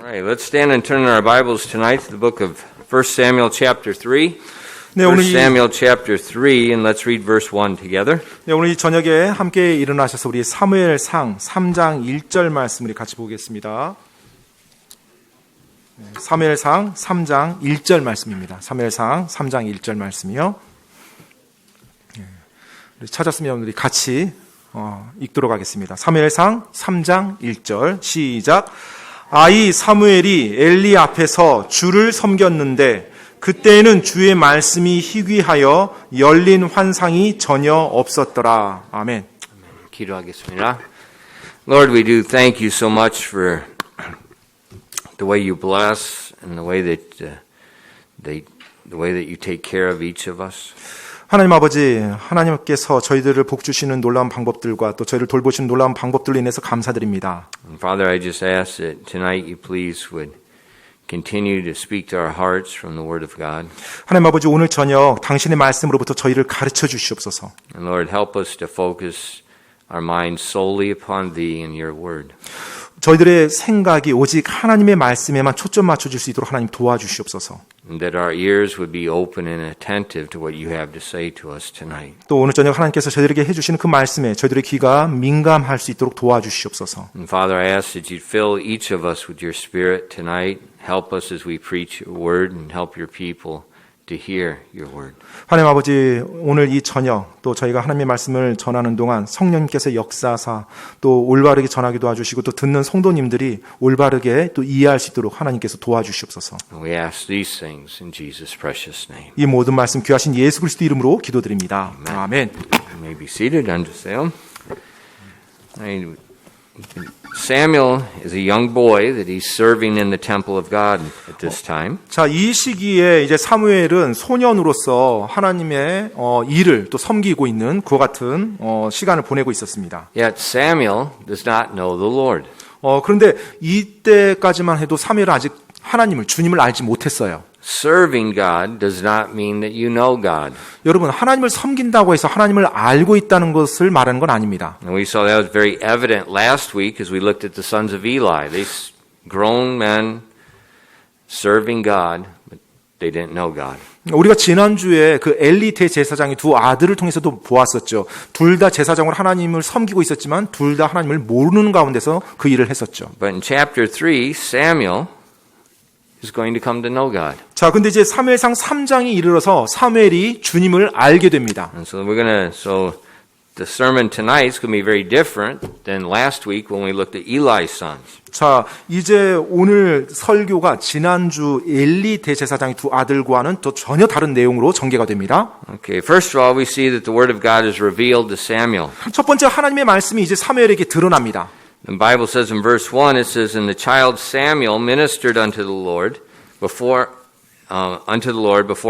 All right, let's stand and turn our Bibles tonight to the book of 1 Samuel chapter 3. 네, 1 오늘 Samuel chapter 3, and let's read verse 1 together. 네, 오늘 이 저녁에 함께 일어나셔서 우리 사무엘상 3장 1절 말씀을 같이 보겠습니다. 사무엘상 3장 1절 말씀입니다. 사무엘상 3장 1절 말씀이요. 찾았으면 우리 같이 읽도록 하겠습니다. 사무엘상 3장 1절 시작. 아이 사무엘이 엘리 앞에서 주를 섬겼는데 그때에는 주의 말씀이 희귀하여 열린 환상이 전혀 없었더라. 아멘. 기도하겠습니다. Lord, we do thank you so much for the way you bless and the way that you take care of each of us. 하나님 아버지, 하나님께서 저희들을 복주시는 놀라운 방법들과 또 저희를 돌보시는 놀라운 방법들로 인해서 감사드립니다. And Father, I just ask that tonight you please would continue to speak to our hearts from the Word of God. 하나님 아버지, 오늘 저녁 당신의 말씀으로부터 저희를 가르쳐 주시옵소서. And Lord, help us to focus our minds solely upon Thee and Your Word. 저희들의 생각이 오직 하나님의 말씀에만 초점 맞춰줄 수 있도록 하나님 도와주시옵소서. And that our ears would be open and attentive to what You have to say to us tonight. 또 오늘 저녁 하나님께서 저희들에게 해주시는 그 말씀에 저희들의 귀가 민감할 수 있도록 도와주시옵소서. And Father, I ask that You fill each of us with Your Spirit tonight. Help us as we preach Your Word and help Your people to hear Your Word. 하나님 아버지, 오늘 이 저녁 또 저희가 하나님의 말씀을 전하는 동안 성령님께서 역사하사 또 올바르게 전하게 도와주시고 또 듣는 성도님들이 올바르게 또 이해할 수 있도록 하나님께서 도와주시옵소서. And we ask these things in Jesus' precious name. 이 모든 말씀 귀하신 예수 그리스도 이름으로 기도드립니다. 아멘. You may be seated. 앉으세요. Samuel is a young boy that he's serving in the temple of God at this time. 자, 이 시기에 이제 사무엘은 소년으로서 하나님의 일을 또 섬기고 있는 그와 같은 시간을 보내고 있었습니다. Yet Samuel does not know the Lord. 그런데 이때까지만 해도 사무엘은 아직 하나님을, 주님을 알지 못했어요. Serving God does not mean that you know God. 여러분, 하나님을 섬긴다고 해서 하나님을 알고 있다는 것을 말하는 건 아닙니다. And we saw that was very evident last week as we looked at the sons of Eli. These grown men serving God, but they didn't know God. 우리가 지난주에 그 엘리 대제사장의 두 아들을 통해서도 보았었죠. 둘 다 제사장으로 하나님을 섬기고 있었지만 둘 다 하나님을 모르는 가운데서 그 일을 했었죠. But in chapter 3, Samuel is going to come to know God. 자, 근데 이제 사무엘상 3장이 이르러서 사무엘이 주님을 알게 됩니다. And so the sermon tonight is going to be very different than last week when we looked at Eli's sons. 자, 이제 오늘 설교가 지난주 엘리 대제사장의 두 아들과는 또 전혀 다른 내용으로 전개가 됩니다. Okay, first of all, we see that the word of God is revealed to Samuel. 첫 번째 하나님의 말씀이 이제 사무엘에게 드러납니다. The Bible says in verse 1, it says, "And the child Samuel ministered unto the Lord before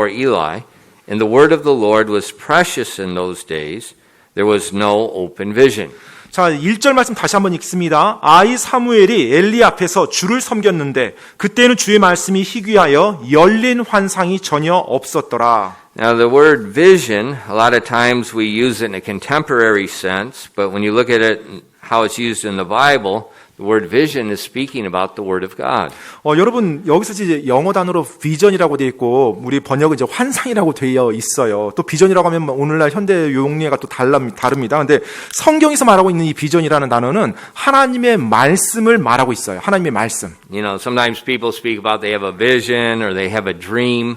Eli, and the word of the Lord was precious in those days. There was no open vision." 자, 1절 말씀 다시 한번 읽습니다. 아이 사무엘이 엘리 앞에서 주를 섬겼는데 그때는 주의 말씀이 희귀하여 열린 환상이 전혀 없었더라. Now the word vision, a lot of times we use it in a contemporary sense, but when you look at it how it's used in the Bible, the word vision is speaking about the Word of God. 여러분, 여기서 이제 영어 단어로 비전이라고 되어 있고 우리 번역은 이제 환상이라고 되어 있어요. 또 비전이라고 하면 오늘날 현대 용례가 또 다릅니다. 근데 성경에서 말하고 있는 이 비전이라는 단어는 하나님의 말씀을 말하고 있어요. 하나님의 말씀. You know, sometimes people speak about they have a vision or they have a dream,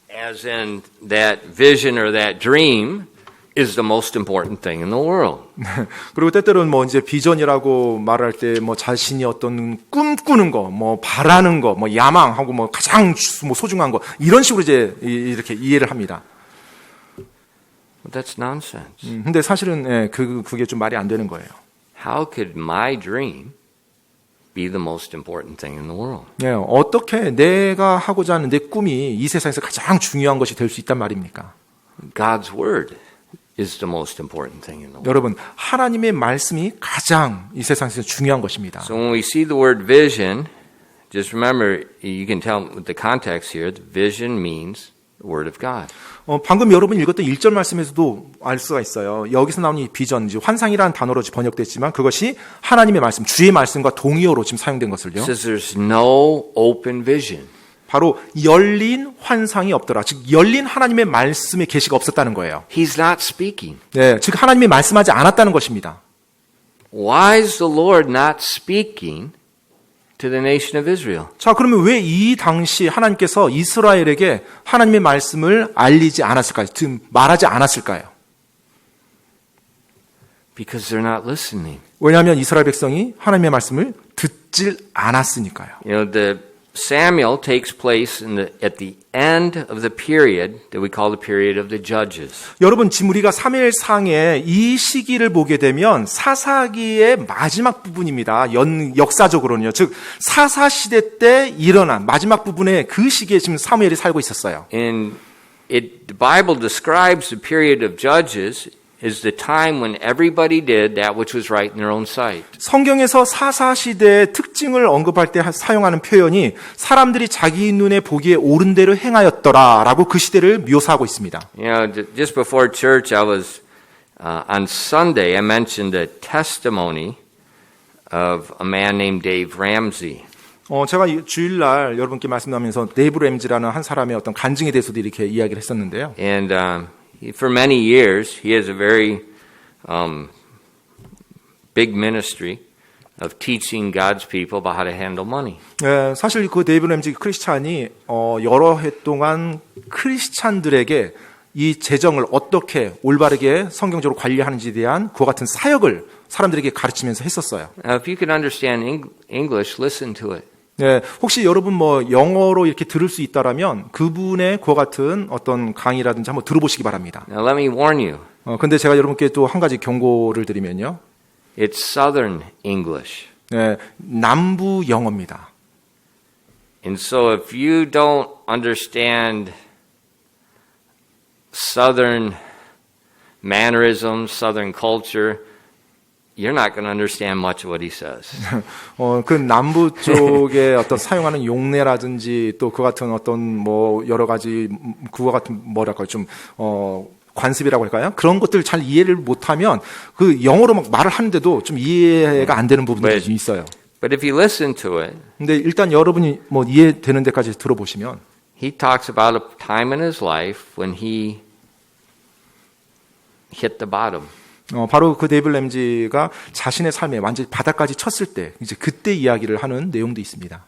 as in that vision or that dream is the most important thing in the world. 그리고 때때로는 뭐 이제 비전이라고 말할 때 뭐 자신이 어떤 꿈꾸는 거, 뭐 바라는 거, 뭐 야망하고 뭐 가장 뭐 소중한 거 이런 식으로 이제 이렇게 이해를 합니다. But that's nonsense. 근데 사실은 그게 좀 말이 안 되는 거예요. How could my dream be the most important thing in the world? 어떻게 내가 하고자 하는 내 꿈이 이 세상에서 가장 중요한 것이 될 수 있단 말입니까? God's word is the most important thing in the world. 여러분, 하나님의 말씀이 가장 이 세상에서 중요한 것입니다. So when we see the word vision, just remember, you can tell with the context here, vision means the Word of God. 방금 여러분이 읽었던 1절 말씀에서도 알 수가 있어요. 여기서 나오는 이 비전, 환상이라는 단어로 번역됐지만 그것이 하나님의 말씀, 주의 말씀과 동의어로 지금 사용된 것을요. It says there's no open vision. 바로 열린 환상이 없더라. 즉 열린 하나님의 말씀의 계시가 없었다는 거예요. He's not speaking. 네, 즉 하나님이 말씀하지 않았다는 것입니다. Why is the Lord not speaking to the nation of Israel? 자, 그러면 왜 이 당시 하나님께서 이스라엘에게 하나님의 말씀을 알리지 않았을까요? 즉 말하지 않았을까요? Because they're not listening. 왜냐하면 이스라엘 백성이 하나님의 말씀을 듣질 않았으니까요. You know, the Samuel takes place at the end of the period that we call the period of the judges. 여러분, 지금 우리가 사무엘상의 이 시기를 보게 되면 사사기의 마지막 부분입니다. 역사적으로는요. 즉 사사 시대 때 일어난 마지막 부분의 그 시기에 지금 사무엘이 살고 있었어요. And the Bible describes the period of judges is the time when everybody did that which was right in their own sight. 성경에서 사사 시대의 특징을 언급할 때 사용하는 표현이 사람들이 자기 눈에 보기에 옳은 대로 행하였더라라고 그 시대를 묘사하고 있습니다. You know, just before church, I was on Sunday. I mentioned a testimony of a man named Dave Ramsey. 제가 주일날 여러분께 말씀드리면서 데이브 램지라는 한 사람의 어떤 간증에 대해서도 이렇게 이야기를 했었는데요. And for many years, he has a very big ministry of teaching God's people about how to handle money. 네, 사실 그 데이브 램지 크리스찬이 여러 해 동안 크리스찬들에게 이 재정을 어떻게 올바르게 성경적으로 관리하는지에 대한 그와 같은 사역을 사람들에게 가르치면서 했었어요. If you can understand English, listen to it. 네, 혹시 여러분 영어로 이렇게 들을 수 있다라면 그분의 그와 같은 어떤 강의라든지 한번 들어보시기 바랍니다. Now let me warn you. 근데 제가 여러분께 또 한 가지 경고를 드리면요. It's Southern English. 네, 남부 영어입니다. And so if you don't understand Southern mannerisms, Southern culture, you're not going to understand much of what he says. 그 남부 쪽에 어떤 사용하는 용례라든지 또 그 같은 어떤 여러 가지 그와 같은 뭐랄까요 좀 관습이라고 할까요? 그런 것들 잘 이해를 못하면 그 영어로 막 말을 하는데도 좀 이해가 안 되는 부분들이 좀 있어요. But if you listen to it, 근데 일단 여러분이 이해되는 데까지 들어보시면 he talks about a time in his life when he hit the bottom. 바로 그 데이브 램지가 자신의 삶에 완전히 바닥까지 쳤을 때 이제 그때 이야기를 하는 내용도 있습니다.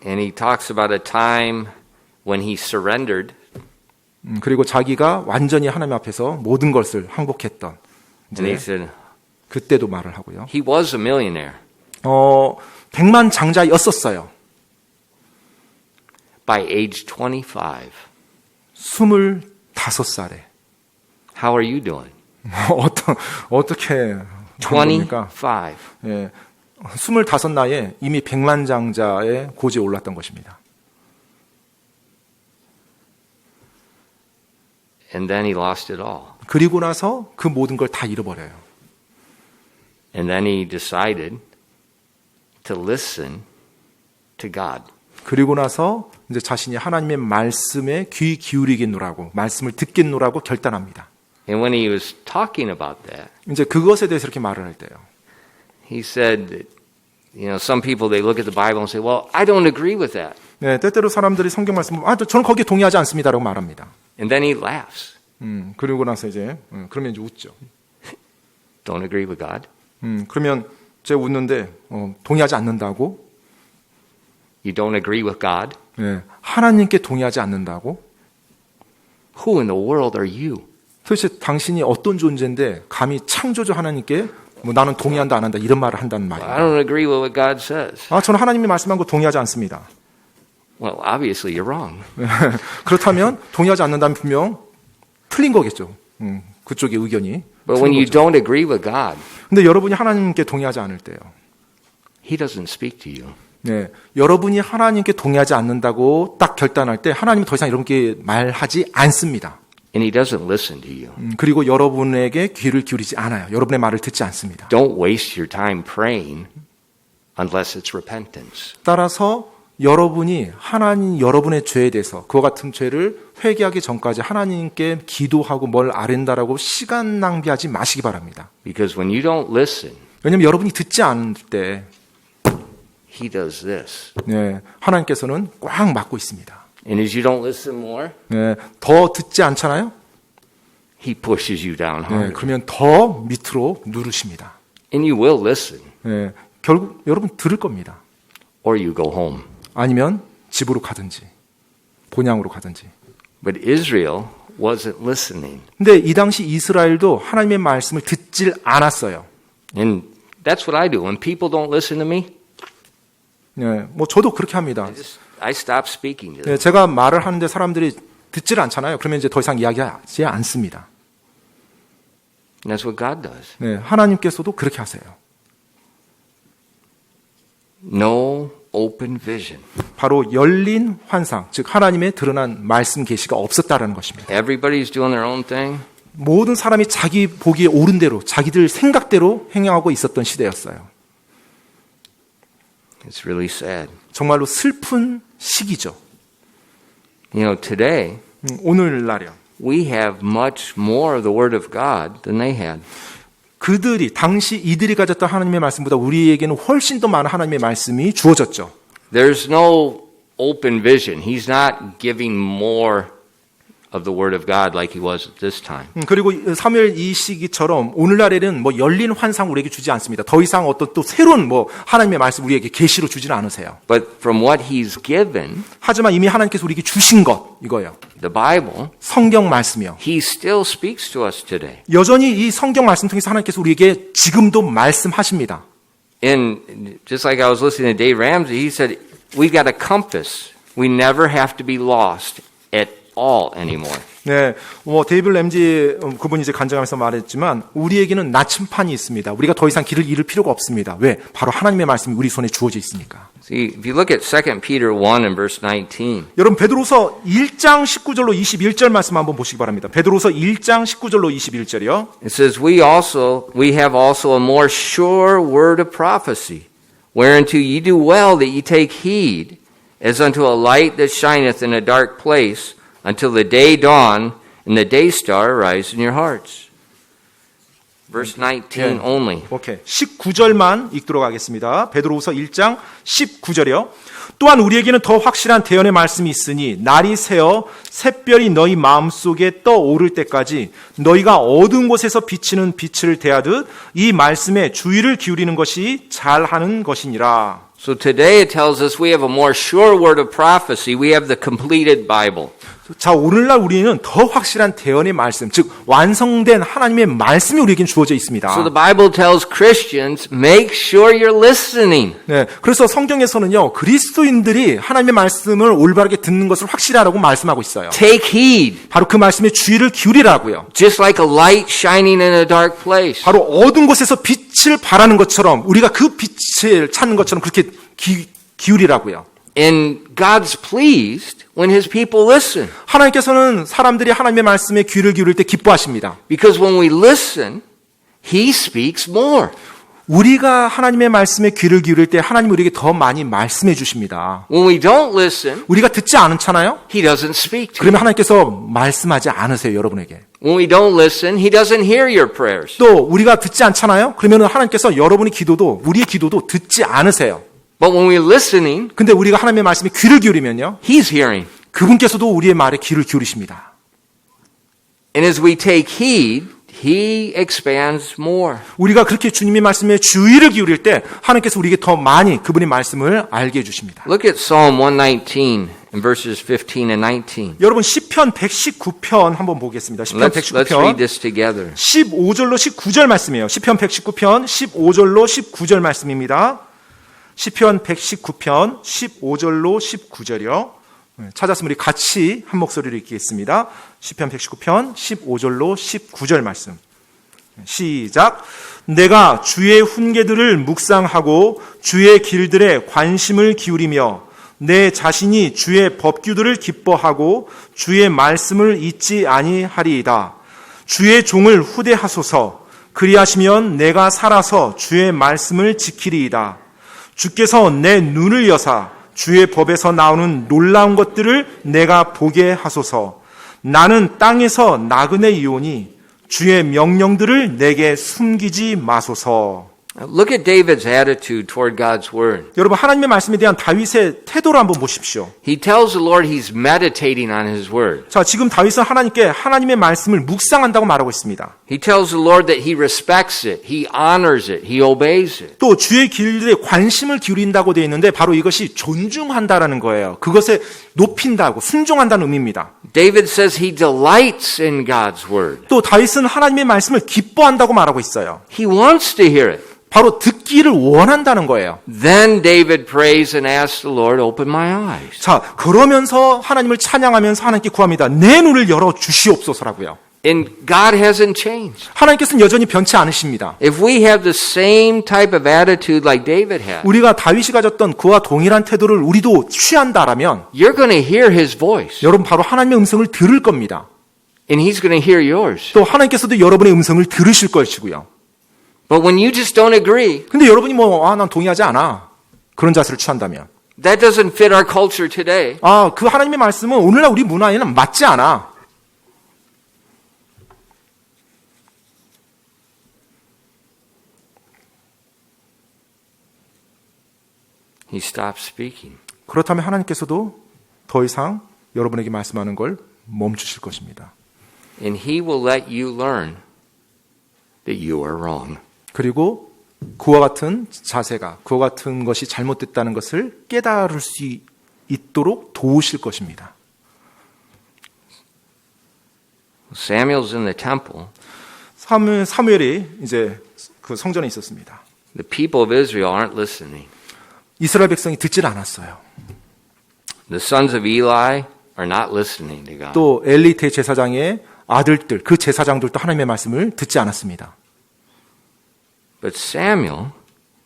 And he talks about a time when he surrendered. 그리고 자기가 완전히 하나님 앞에서 모든 것을 항복했던 And he said 그때도 말을 하고요. he was a millionaire. 백만 장자였었어요. By age 25. 25살에. How are you doing? 어떻게 25. 예, 25 나이에 이미 백만장자의 고지에 올랐던 것입니다. And then he lost it all. 그리고 나서 그 모든 걸 다 잃어버려요. And then he decided to listen to God. 그리고 나서 이제 자신이 하나님의 말씀에 귀 기울이겠노라고 말씀을 듣겠노라고 결단합니다. And when he was talking about that, 이제 그것에 대해서 이렇게 말을 할 때요. he said that, you know, some people they look at the Bible and say, "Well, I don't agree with that." 네, 때때로 사람들이 성경 말씀 저는 거기에 동의하지 않습니다라고 말합니다. And then he laughs. 그리고 나서 이제 그러면 이제 웃죠. Don't agree with God? 그러면 제가 웃는데 동의하지 않는다고? You don't agree with God? 네, 하나님께 동의하지 않는다고? Who in the world are you? 도대체 당신이 어떤 존재인데 감히 창조주 하나님께 나는 동의한다 안 한다 이런 말을 한다는 I 말이에요. don't agree with what God says. 저는 하나님이 말씀한 거 동의하지 않습니다. Well, obviously you're wrong. 그렇다면 동의하지 않는다면 분명 틀린 거겠죠. 그쪽의 의견이. But when you don't agree with God, 근데 여러분이 하나님께 동의하지 않을 때요. He doesn't speak to you. 네, 여러분이 하나님께 동의하지 않는다고 딱 결단할 때 하나님이 더 이상 여러분께 말하지 않습니다. And He doesn't listen to you. 그리고 여러분에게 귀를 기울이지 않아요. 여러분의 말을 듣지 않습니다. Don't waste your time praying unless it's repentance. 따라서 여러분이 하나님 여러분의 죄에 대해서 그와 같은 죄를 회개하기 전까지 하나님께 기도하고 뭘 아랜다라고 시간 낭비하지 마시기 바랍니다. Because when you don't listen, 왜냐하면 여러분이 듣지 않을 때 he does this. 네, 하나님께서는 꽉 막고 있습니다. And as you don't listen more, 네, 더 듣지 않잖아요? he pushes you down 네, harder. 그러면 더 밑으로 누르십니다. And you will listen, 네, 결국 여러분 들을 겁니다. or you go home. 아니면 집으로 가든지 본향으로 가든지. But Israel wasn't listening. 근데 이 당시 이스라엘도 하나님의 말씀을 듣질 않았어요. And that's what I do. When people don't listen to me, 네, 뭐 저도 그렇게 합니다. I stop speaking to them. 네, 제가 말을 하는데 사람들이 듣질 않잖아요. 그러면 이제 더 이상 이야기하지 않습니다. And that's what God does. 네, 하나님께서도 그렇게 하세요. No open vision. 바로 열린 환상, 즉 하나님의 드러난 말씀 계시가 없었다라는 것입니다. Everybody's doing their own thing. 모든 사람이 자기 보기에 옳은 대로, 자기들 생각대로 행하고 있었던 시대였어요. It's really sad. 정말로 슬픈 시기죠. You know, today 오늘날이요. we have much more of the Word of God than they had. 그들이 당시 이들이 가졌던 하나님의 말씀보다 우리에게는 훨씬 더 많은 하나님의 말씀이 주어졌죠. There's no open vision. He's not giving more of the Word of God like he was at this time. 그리고 사무엘 이 시기처럼 오늘날에는 뭐 열린 환상 우리에게 주지 않습니다. 더 이상 어떤 또 새로운 뭐 하나님의 말씀 우리에게 계시로 주지는 않으세요. But from what he's given, 하지만 이미 하나님께서 우리에게 주신 것 이거예요. the Bible, 성경 말씀이요. he still speaks to us today. 여전히 이 성경 말씀 통해서 하나님께서 우리에게 지금도 말씀하십니다. And just like I was listening to Dave Ramsey, he said, we've got a compass. We never have to be lost at all anymore. 네, 데이빗 램지 그분이 이제 간증하면서 말했지만 우리에게는 나침판이 있습니다. 우리가 더 이상 길을 잃을 필요가 없습니다. 왜? 바로 하나님의 말씀이 우리 손에 주어져 있으니까. See, if you look at 2 Peter 1 and verse 19, 여러분 베드로서 1장 19절로 21절 말씀 한번 보시기 바랍니다. 베드로서 1장 19절로 21절이요. it says, we have also a more sure word of prophecy, whereunto ye do well that ye take heed, as unto a light that shineth in a dark place, until the day dawn and the day star arise in your hearts. Verse 19 only. 오케이. 19절만 읽도록 하겠습니다. 베드로후서 1장 19절이요. 또한 우리에게는 더 확실한 대언의 말씀이 있으니 날이 새어 샛별이 너희 마음속에 떠오를 때까지 너희가 어두운 곳에서 비치는 빛을 대하듯 이 말씀에 주의를 기울이는 것이 잘하는 것이니라. So today it tells us we have a more sure word of prophecy. We have the completed Bible. 자, 오늘날 우리는 더 확실한 대언의 말씀, 즉 완성된 하나님의 말씀이 우리에게 주어져 있습니다. So the Bible tells Christians, make sure you're listening. 네, 그래서 성경에서는요 그리스도인들이 하나님의 말씀을 올바르게 듣는 것을 확실하라고 말씀하고 있어요. Take heed. 바로 그 말씀에 주의를 기울이라고요. Just like a light shining in a dark place. 바로 어두운 곳에서 빛을 발하는 것처럼 우리가 그 빛을 찾는 것처럼 그렇게 기울이라고요. And God's pleased when His people listen. 하나님께서는 사람들이 하나님의 말씀에 귀를 기울일 때 기뻐하십니다. Because when we listen, He speaks more. 우리가 하나님의 말씀에 귀를 기울일 때 하나님 우리에게 더 많이 말씀해 주십니다. When we don't listen, 우리가 듣지 않잖아요? He doesn't speak to 그러면 하나님께서 말씀하지 않으세요, 여러분에게. When we don't listen, He doesn't hear your prayers. 또 우리가 듣지 않잖아요? 그러면 하나님께서 여러분의 기도도 우리의 기도도 듣지 않으세요. But when we're listening, 근데 우리가 하나님의 말씀에 귀를 기울이면요. He's hearing. 그분께서도 우리의 말에 귀를 기울이십니다. And as we take heed, He expands more. 우리가 그렇게 주님의 말씀에 주의를 기울일 때 하나님께서 우리에게 더 많이 그분의 말씀을 알게 해주십니다. Look at Psalm 119 and verses 15 and 19. 여러분 시편 119편 한번 보겠습니다. 시편 Let's read 119편 this together. 15절로 19절 말씀이에요. 시편 119편 15절로 19절 말씀입니다. 시편 119편 15절로 19절이요. 찾았으면 우리 같이 한 목소리로 읽겠습니다. 시편 119편 15절로 19절 말씀. 시작. 내가 주의 훈계들을 묵상하고 주의 길들에 관심을 기울이며 내 자신이 주의 법규들을 기뻐하고 주의 말씀을 잊지 아니하리이다. 주의 종을 후대하소서. 그리하시면 내가 살아서 주의 말씀을 지키리이다. 주께서 내 눈을 여사 주의 법에서 나오는 놀라운 것들을 내가 보게 하소서. 나는 땅에서 나그네이오니 주의 명령들을 내게 숨기지 마소서. Look at David's attitude toward God's word. 여러분 하나님의 말씀에 대한 다윗의 태도를 한번 보십시오. He tells the Lord he's meditating on his word. 자, 지금 다윗은 하나님께 하나님의 말씀을 묵상한다고 말하고 있습니다. He tells the Lord that he respects it, he honors it, he obeys it. 또 주의 길들에 관심을 기울인다고 되어 있는데 바로 이것이 존중한다라는 거예요. 그것에 높인다고 순종한다는 의미입니다. David says he delights in God's word. 또 다윗은 하나님의 말씀을 기뻐한다고 말하고 있어요. He wants to hear it. 바로 듣기를 원한다는 거예요. Then David prays and asks the Lord, open my eyes. 자, 그러면서 하나님을 찬양하면서 하나님께 구합니다. 내 눈을 열어 주시옵소서라고요. And God hasn't changed. 하나님께서는 여전히 변치 않으십니다. If we have the same type of attitude like David had, 우리가 다윗이 가졌던 그와 동일한 태도를 우리도 취한다라면 you're going to hear his voice. 여러분 바로 하나님의 음성을 들을 겁니다. And he's going to hear yours. 또 하나님께서도 여러분의 음성을 들으실 것이고요. But when you just don't agree, 근데 여러분이 난 동의하지 않아. 그런 자세를 취한다면. that doesn't fit our culture today. 그 하나님의 말씀은 오늘날 우리 문화에는 맞지 않아. He stops speaking. 그렇다면 하나님께서도 더 이상 여러분에게 말씀하는 걸 멈추실 것입니다. And he will let you learn that you are wrong. 그리고 그와 같은 자세가, 그와 같은 것이 잘못됐다는 것을 깨달을 수 있도록 도우실 것입니다. Samuel's in the temple. 사무엘이 이제 그 성전에 있었습니다. The people of Israel aren't listening. 이스라엘 백성이 듣질 않았어요. The sons of Eli are not listening to God. 또 엘리 대제사장의 아들들, 그 제사장들도 하나님의 말씀을 듣지 않았습니다. But Samuel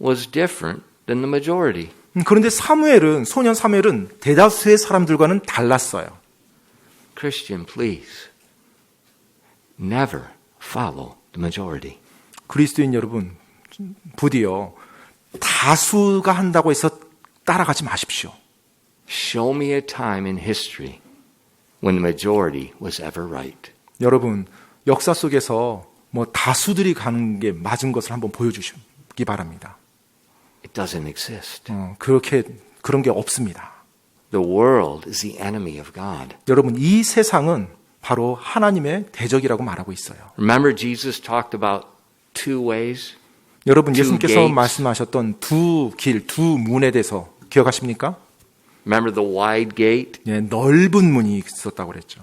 was different than the majority. 그런데 소년 사무엘은 대다수의 사람들과는 달랐어요. Christian, please, never follow the majority. 그리스도인 여러분, 부디요 다수가 한다고 해서 따라가지 마십시오. Show me a time in history when the majority was ever right. 여러분, 역사 속에서 다수들이 가는 게 맞은 것을 한번 보여주시기 바랍니다. It doesn't exist. 그런 게 없습니다. The world is the enemy of God. 여러분, 이 세상은 바로 하나님의 대적이라고 말하고 있어요. Remember Jesus talked about two ways? 여러분, Two 예수님께서 gates. 말씀하셨던 두 길, 두 문에 대해서 기억하십니까? Remember the wide gate? 예, 넓은 문이 있었다고 그랬죠.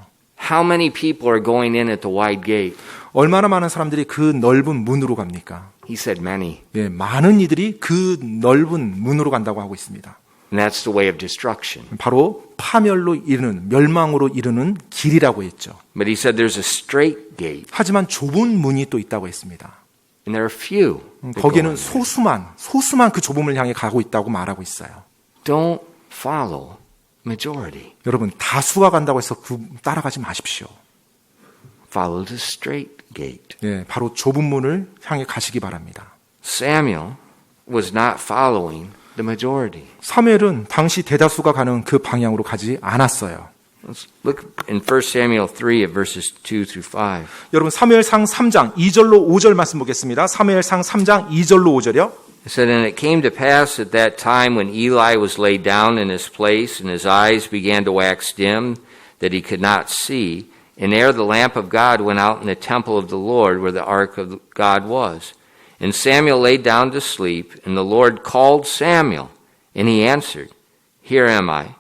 How many people are going in at the wide gate? 얼마나 많은 사람들이 그 넓은 문으로 갑니까? He said many. 예, 많은 이들이 그 넓은 문으로 간다고 하고 있습니다. And that's the way of destruction. 바로 파멸로 이르는, 멸망으로 이르는 길이라고 했죠. But he said there's a straight gate. 하지만 좁은 문이 또 있다고 했습니다. And there are few. that go 거기에는 in there. 소수만 그 좁음을 향해 가고 있다고 말하고 있어요. Don't follow majority. 여러분, 다수가 간다고 해서 따라가지 마십시오. Follow the straight gate. 예, 바로 좁은 문을 향해 가시기 바랍니다. Samuel was not following the majority. 사무엘은 당시 대다수가 가는 그 방향으로 가지 않았어요. Let's look in 1 Samuel 3 at verses 2 through 5. 여러분, 사무엘상 3장 2절로 5절 말씀 보겠습니다. 사무엘상 3장 2절로 5절이요. It said, And it came to pass at that time when Eli was laid down in his place, and his eyes began to wax dim, that he could not see, and ere the lamp of God went out in the temple of the Lord, where the ark of God was. And Samuel lay down to sleep, and the Lord called Samuel, and he answered, Here am I.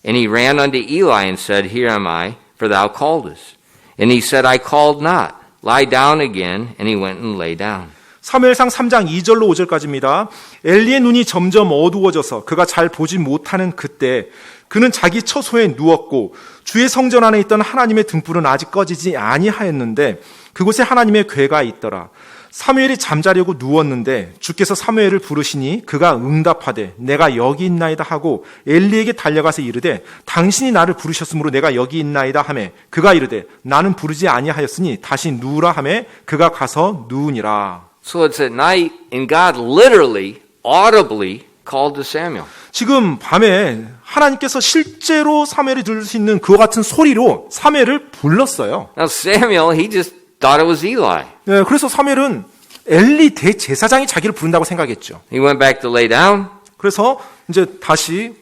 And he ran unto Eli and said, Here am I, for thou calledest. And he said, I called not. Lie down again. And he went and lay down. 사무엘상 3장 2절로 5절까지입니다. 엘리의 눈이 점점 어두워져서 그가 잘 보지 못하는 그때 그는 자기 처소에 누웠고 주의 성전 안에 있던 하나님의 등불은 아직 꺼지지 아니하였는데 그곳에 하나님의 궤가 있더라. 사무엘이 잠자려고 누웠는데 주께서 사무엘을 부르시니 그가 응답하되 내가 여기 있나이다 하고 엘리에게 달려가서 이르되 당신이 나를 부르셨으므로 내가 여기 있나이다 하매 그가 이르되 나는 부르지 아니하였으니 다시 누우라 하매 그가 가서 누우니라. So it's at night, and God literally, audibly called to Samuel. 지금 밤에 하나님께서 실제로 사무엘이 들을 수 있는 그와 같은 소리로 사무엘을 불렀어요. Now Samuel, he just thought it was Eli. 네, 그래서 사무엘은 엘리 대제사장이 자기를 부른다고 생각했죠. He went back to lay down. 그래서 이제 다시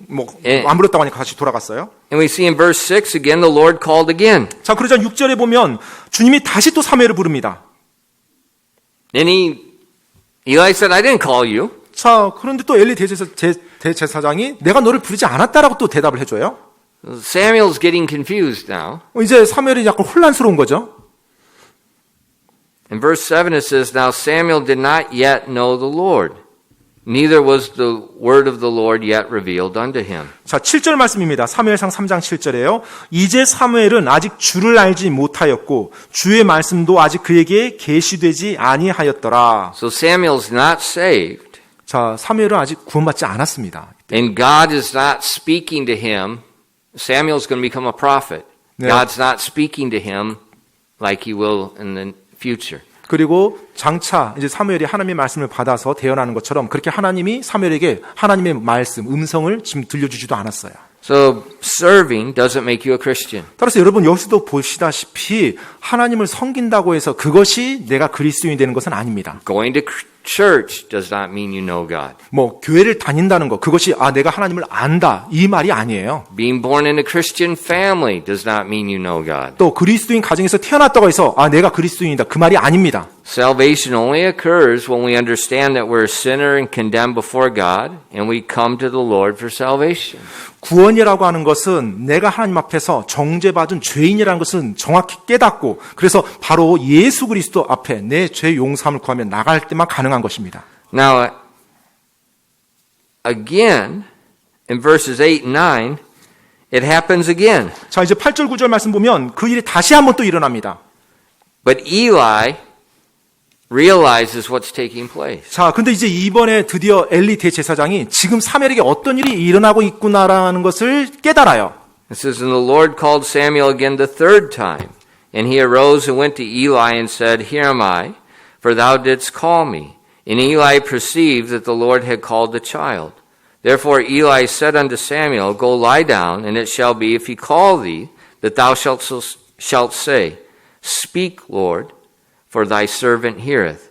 예. 안 불렀다고 하니까 다시 돌아갔어요. And we see in verse 6 again, the Lord called again. 자, 그러자 6절에 보면 주님이 다시 또 사무엘을 부릅니다. And Eli said, I didn't call you. 자, 그런데 또 엘리 대제사장이 내가 너를 부르지 않았다라고 또 대답을 해줘요. Samuel's getting confused now. 이제 사무엘이 약간 혼란스러운 거죠. In verse 7 it says, Now Samuel did not yet know the Lord, neither was the word of the Lord yet revealed unto him. 자, 7절 말씀입니다. 사무엘상 3장 7절에요. 이제 사무엘은 아직 주를 알지 못하였고 주의 말씀도 아직 그에게 계시되지 아니하였더라. So Samuel's not saved, 자, 사무엘은 아직 구원받지 않았습니다. and God is not speaking to him. Samuel's going to become a prophet. 네. God's not speaking to him like he will in the future. 그리고 장차 이제 사무엘이 하나님의 말씀을 받아서 대언하는 것처럼 그렇게 하나님이 사무엘에게 하나님의 말씀, 음성을 지금 들려주지도 않았어요. So serving doesn't make you a Christian. 따라서 여러분 여기서도 보시다시피 하나님을 섬긴다고 해서 그것이 내가 그리스도인이 되는 것은 아닙니다. Going to church does not mean you know God. 뭐 교회를 다닌다는 것, 그것이 내가 하나님을 안다 이 말이 아니에요. Being born in a Christian family does not mean you know God. 또 그리스도인 가정에서 태어났다고 해서 내가 그리스도인이다 그 말이 아닙니다. Salvation only occurs when we understand that we're a sinner and condemned before God, and we come to the Lord for salvation. 구원이라고 하는 것은 내가 하나님 앞에서 정죄받은 죄인이라는 것은 정확히 깨닫고 그래서 바로 예수 그리스도 앞에 내 죄 용서함을 구하며 나갈 때만 가능한 것입니다. Now, again, in verses 8 and 9, it happens again. 자, 이제 8절 9절 말씀 보면 그 일이 다시 한번 또 일어납니다. But Eli realizes what's taking place. 자, 근데 이제 이번에 드디어 엘리 대제사장이 지금 사무엘에게 어떤 일이 일어나고 있구나라는 것을 깨달아요. It says, And the Lord called Samuel again the third time. And he arose and went to Eli and said, Here am I, for thou didst call me. And Eli perceived that the Lord had called the child. Therefore Eli said unto Samuel, Go lie down, and it shall be, if he call thee, that thou shalt say, Speak, Lord, for thy servant heareth.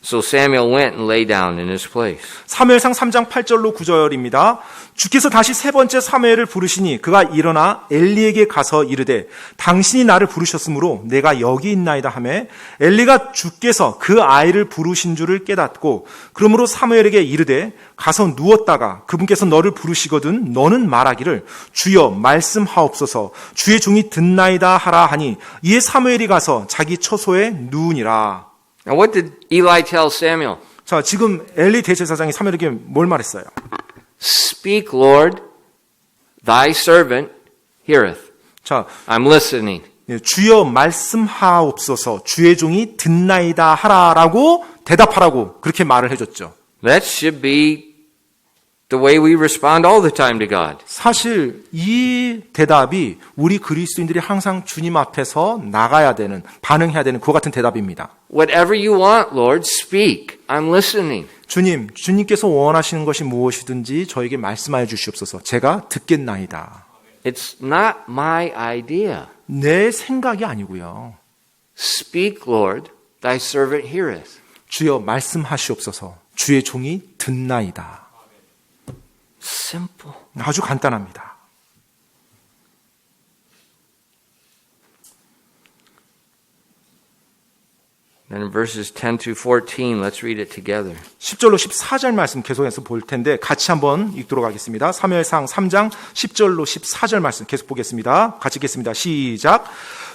So Samuel went and lay down in his place. 사무엘상 3장 8절로 9절입니다. 주께서 다시 세 번째 사무엘을 부르시니 그가 일어나 엘리에게 가서 이르되 당신이 나를 부르셨으므로 내가 여기 있나이다 하매 엘리가 주께서 그 아이를 부르신 줄을 깨닫고 그러므로 사무엘에게 이르되 가서 누웠다가 그분께서 너를 부르시거든 너는 말하기를 주여 말씀하옵소서 주의 종이 듣나이다 하라 하니 이에 사무엘이 가서 자기 처소에 누우니라. Now what did Eli tell Samuel? 자, 지금 엘리 대제사장이 사무엘에게 뭘 말했어요? Speak, Lord, thy servant heareth. 자, I'm listening. 주여 말씀하옵소서 주의 종이 듣나이다 하라라고 대답하라고 그렇게 말을 해줬죠. That should be the way we respond all the time to God. 사실 이 대답이 우리 그리스도인들이 항상 주님 앞에서 나가야 되는, 반응해야 되는 그와 같은 대답입니다. Whatever you want, Lord, speak. I'm listening. 주님께서 원하시는 것이 무엇이든지 저에게 말씀하여 주시옵소서. 제가 듣겠나이다. It's not my idea. 내 생각이 아니고요. Speak, Lord, thy servant heareth. 주여 말씀하시옵소서. 주의 종이 듣나이다. Simple. 아주 간단합니다. Then in verses 10 through 14, let's read it together. 10절로 14절 말씀 계속해서 볼 텐데 같이 한번 읽도록 하겠습니다. 사무엘상 3장 10절로 14절 말씀 계속 보겠습니다. 같이 읽겠습니다. 시작.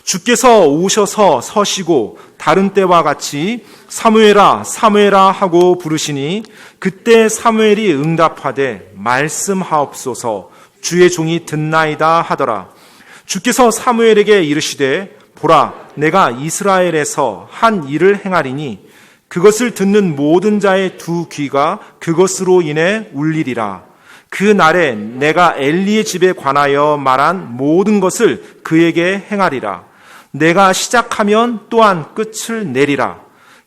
주께서 오셔서 서시고 다른 때와 같이 사무엘아 사무엘아 하고 부르시니 그때 사무엘이 응답하되 말씀하옵소서 주의 종이 듣나이다 하더라. 주께서 사무엘에게 이르시되 보라 내가 이스라엘에서 한 일을 행하리니 그것을 듣는 모든 자의 두 귀가 그것으로 인해 울리리라. 그 날에 내가 엘리의 집에 관하여 말한 모든 것을 그에게 행하리라. 내가 시작하면 또한 끝을 내리라.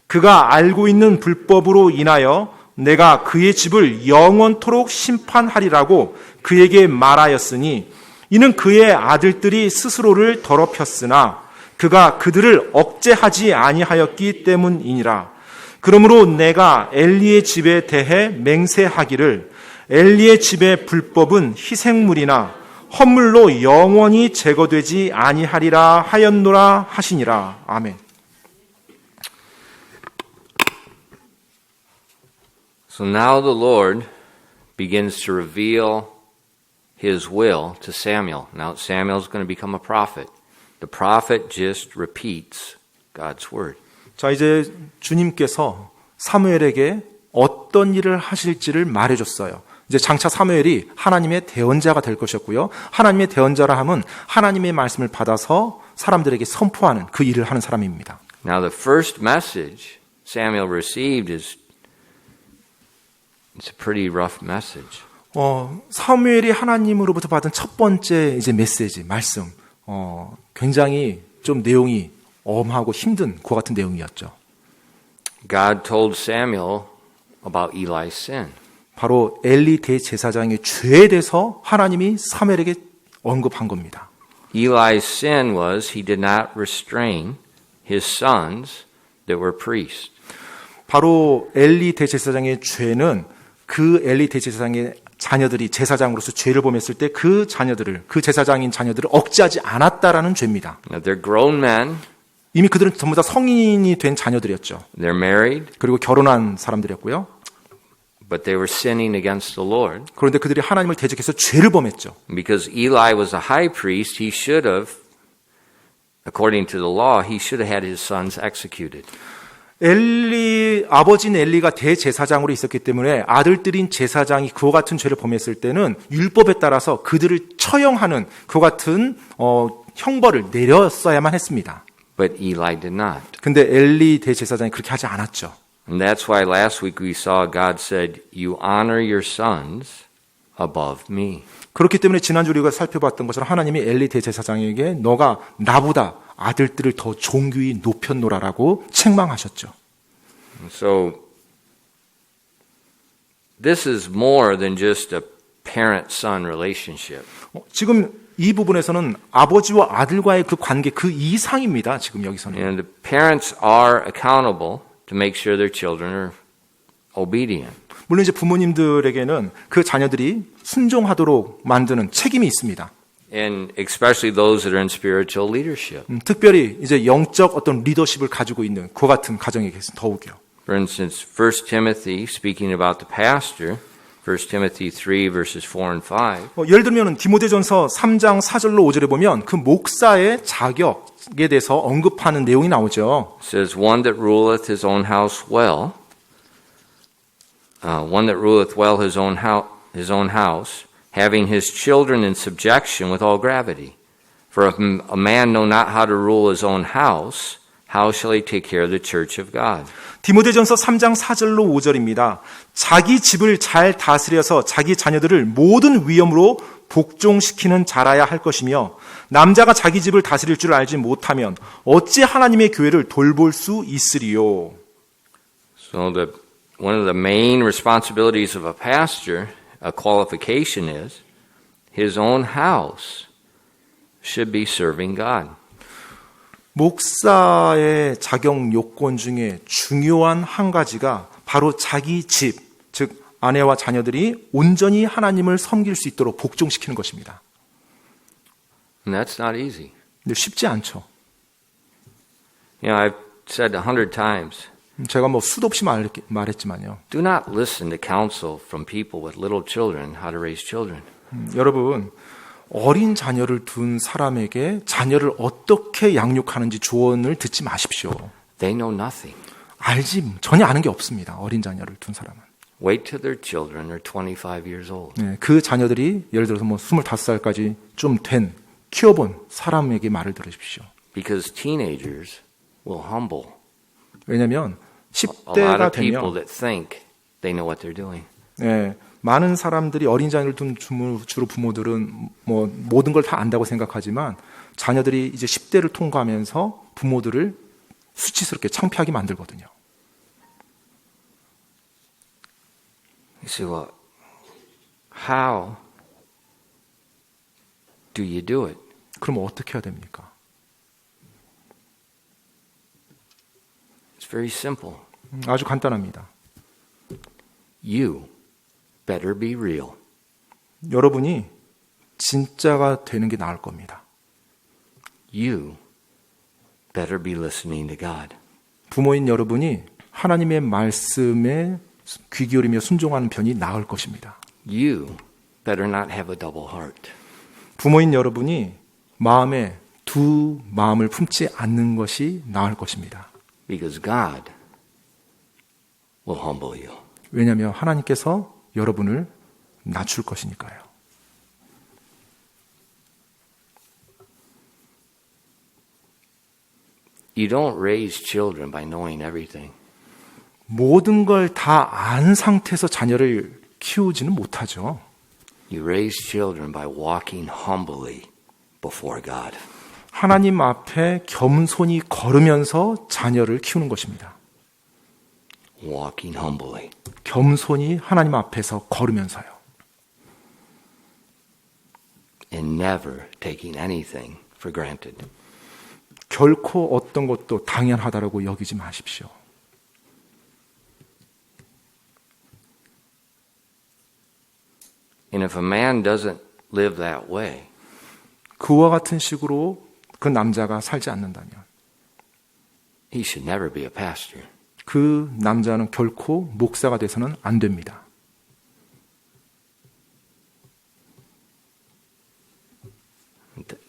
그가 알고 있는 불법으로 인하여 내가 그의 집을 영원토록 심판하리라고 그에게 말하였으니 이는 그의 아들들이 스스로를 더럽혔으나 그가 그들을 억제하지 아니하였기 때문이니라. 그러므로 내가 엘리의 집에 대해 맹세하기를 엘리의 집의 불법은 희생물이나 헌물로 영원히 제거되지 아니하리라 하였노라 하시니라. 아멘. So now the Lord begins to reveal his will to Samuel. Now Samuel's going to become a prophet. The prophet just repeats God's word. 자, 이제 주님께서 사무엘에게 어떤 일을 하실지를 말해줬어요. 이제 장차 사무엘이 하나님의 대언자가 될 것이었고요. 하나님의 대언자라 함은 하나님의 말씀을 받아서 사람들에게 선포하는 그 일을 하는 사람입니다. Now the first message Samuel received is it's a pretty rough message. 사무엘이 하나님으로부터 받은 첫 번째 이제 메시지, 말씀, 굉장히 좀 내용이 엄하고 힘든 그 같은 내용이었죠. God told Samuel about Eli's sin. 바로 엘리 대제사장의 죄에 대해서 하나님이 사무엘에게 언급한 겁니다. Eli's sin was he did not restrain his sons that were priests. 바로 엘리 대제사장의 죄는 그 엘리 대제사장의 자녀들이 제사장으로서 죄를 범했을 때 그 자녀들을, 그 제사장인 자녀들을 억제하지 않았다라는 죄입니다. Now they're grown men, 이미 그들은 전부 다 성인이 된 자녀들이었죠. they're married, 그리고 결혼한 사람들이었고요. but they were sinning against the Lord. 그런데 그들이 하나님을 대적해서 죄를 범했죠. Because Eli was a high priest, he should have, according to the law, he should have had his sons executed. 아버지인 엘리가 대제사장으로 있었기 때문에 아들들인 제사장이 그와 같은 죄를 범했을 때는 율법에 따라서 그들을 처형하는 그와 같은 형벌을 내렸어야만 했습니다. But Eli did not. 근데 엘리 대제사장이 그렇게 하지 않았죠. And that's why last week we saw God said, you honor your sons above me. 그렇기 때문에 지난주 우리가 살펴봤던 것처럼 하나님이 엘리 대제사장에게 너가 나보다 아들들을 더 존귀히 높였노라라고 책망하셨죠. So this is more than just a parent-son relationship. 지금 이 부분에서는 아버지와 아들과의 그 관계 그 이상입니다. 지금 여기서는. And the parents are accountable to make sure their children are obedient. 물론 이제 부모님들에게는 그 자녀들이 순종하도록 만드는 책임이 있습니다. And especially those that are in spiritual leadership. 특별히 이제 영적 어떤 리더십을 가지고 있는 그 같은 가정에게서 더욱이요. For instance, 1 Timothy, speaking about the pastor, 1 Timothy 3 verses 4 and 5. 예를 들면 디모데전서 3장 4절로 5절에 보면 그 목사의 자격에 대해서 언급하는 내용이 나오죠. It says, one that ruleth his own house well, one that ruleth well his own house, having his children in subjection with all gravity. For if a man know not how to rule his own house, how shall he take care of the church of God? 디모데전서 3장 4절로 5절입니다. 자기 집을 잘 다스려서 자기 자녀들을 모든 위험으로 복종시키는 자라야 할 것이며 남자가 자기 집을 다스릴 줄 알지 못하면 어찌 하나님의 교회를 돌볼 수 있으리요. So one of the main responsibilities of a pastor, a qualification is, his own house should be serving God. 목사의 자격 요건 중에 중요한 한 가지가 바로 자기 집, 즉 아내와 자녀들이 온전히 하나님을 섬길 수 있도록 복종시키는 것입니다. And that's not easy. 근데 쉽지 않죠. You know, I've said 100 times, 제가 수도 없이 말했지만요. do not listen to counsel from people with little children how to raise children. 여러분, 어린 자녀를 둔 사람에게 자녀를 어떻게 양육하는지 조언을 듣지 마십시오. They know nothing. 전혀 아는 게 없습니다. 어린 자녀를 둔 사람은. Wait till their children are 25 years old. 네, 그 자녀들이 예를 들어서 25살까지 좀 된 키워본 사람에게 말을 들으십시오. Because teenagers will humble. 왜냐하면 A lot 10대가 of people 되면 that think they know what they're doing. 네, 많은 사람들이 어린 자녀를 둔 주로 부모들은 모든 걸 다 안다고 생각하지만 자녀들이 이제 10대를 통과하면서 부모들을 수치스럽게 창피하게 만들거든요. You say, well, how do you do it? 그럼 어떻게 해야 됩니까? It's very simple. 아주 간단합니다. You better be real. 여러분이 진짜가 되는 게 나을 겁니다. You better be listening to God. 부모인 여러분이 하나님의 말씀에 귀 기울이며 순종하는 편이 나을 것입니다. You better not have a double heart. 부모인 여러분이 마음에 두 마음을 품지 않는 것이 나을 것입니다. Because God will humble you. 왜냐하면 하나님께서 여러분을 낮출 것이니까요. You don't raise children by knowing everything. 모든 걸 다 안 상태에서 자녀를 키우지는 못하죠. You raise children by walking humbly before God. 하나님 앞에 겸손히 걸으면서 자녀를 키우는 것입니다. Walking humbly. 겸손히 하나님 앞에서 걸으면서요. And never taking anything for granted. 결코 어떤 것도 당연하다라고 여기지 마십시오. And if a man doesn't live that way, 그와 같은 식으로 그 남자가 살지 않는다면 he should never be a pastor. 그 남자는 결코 목사가 돼서는 안 됩니다.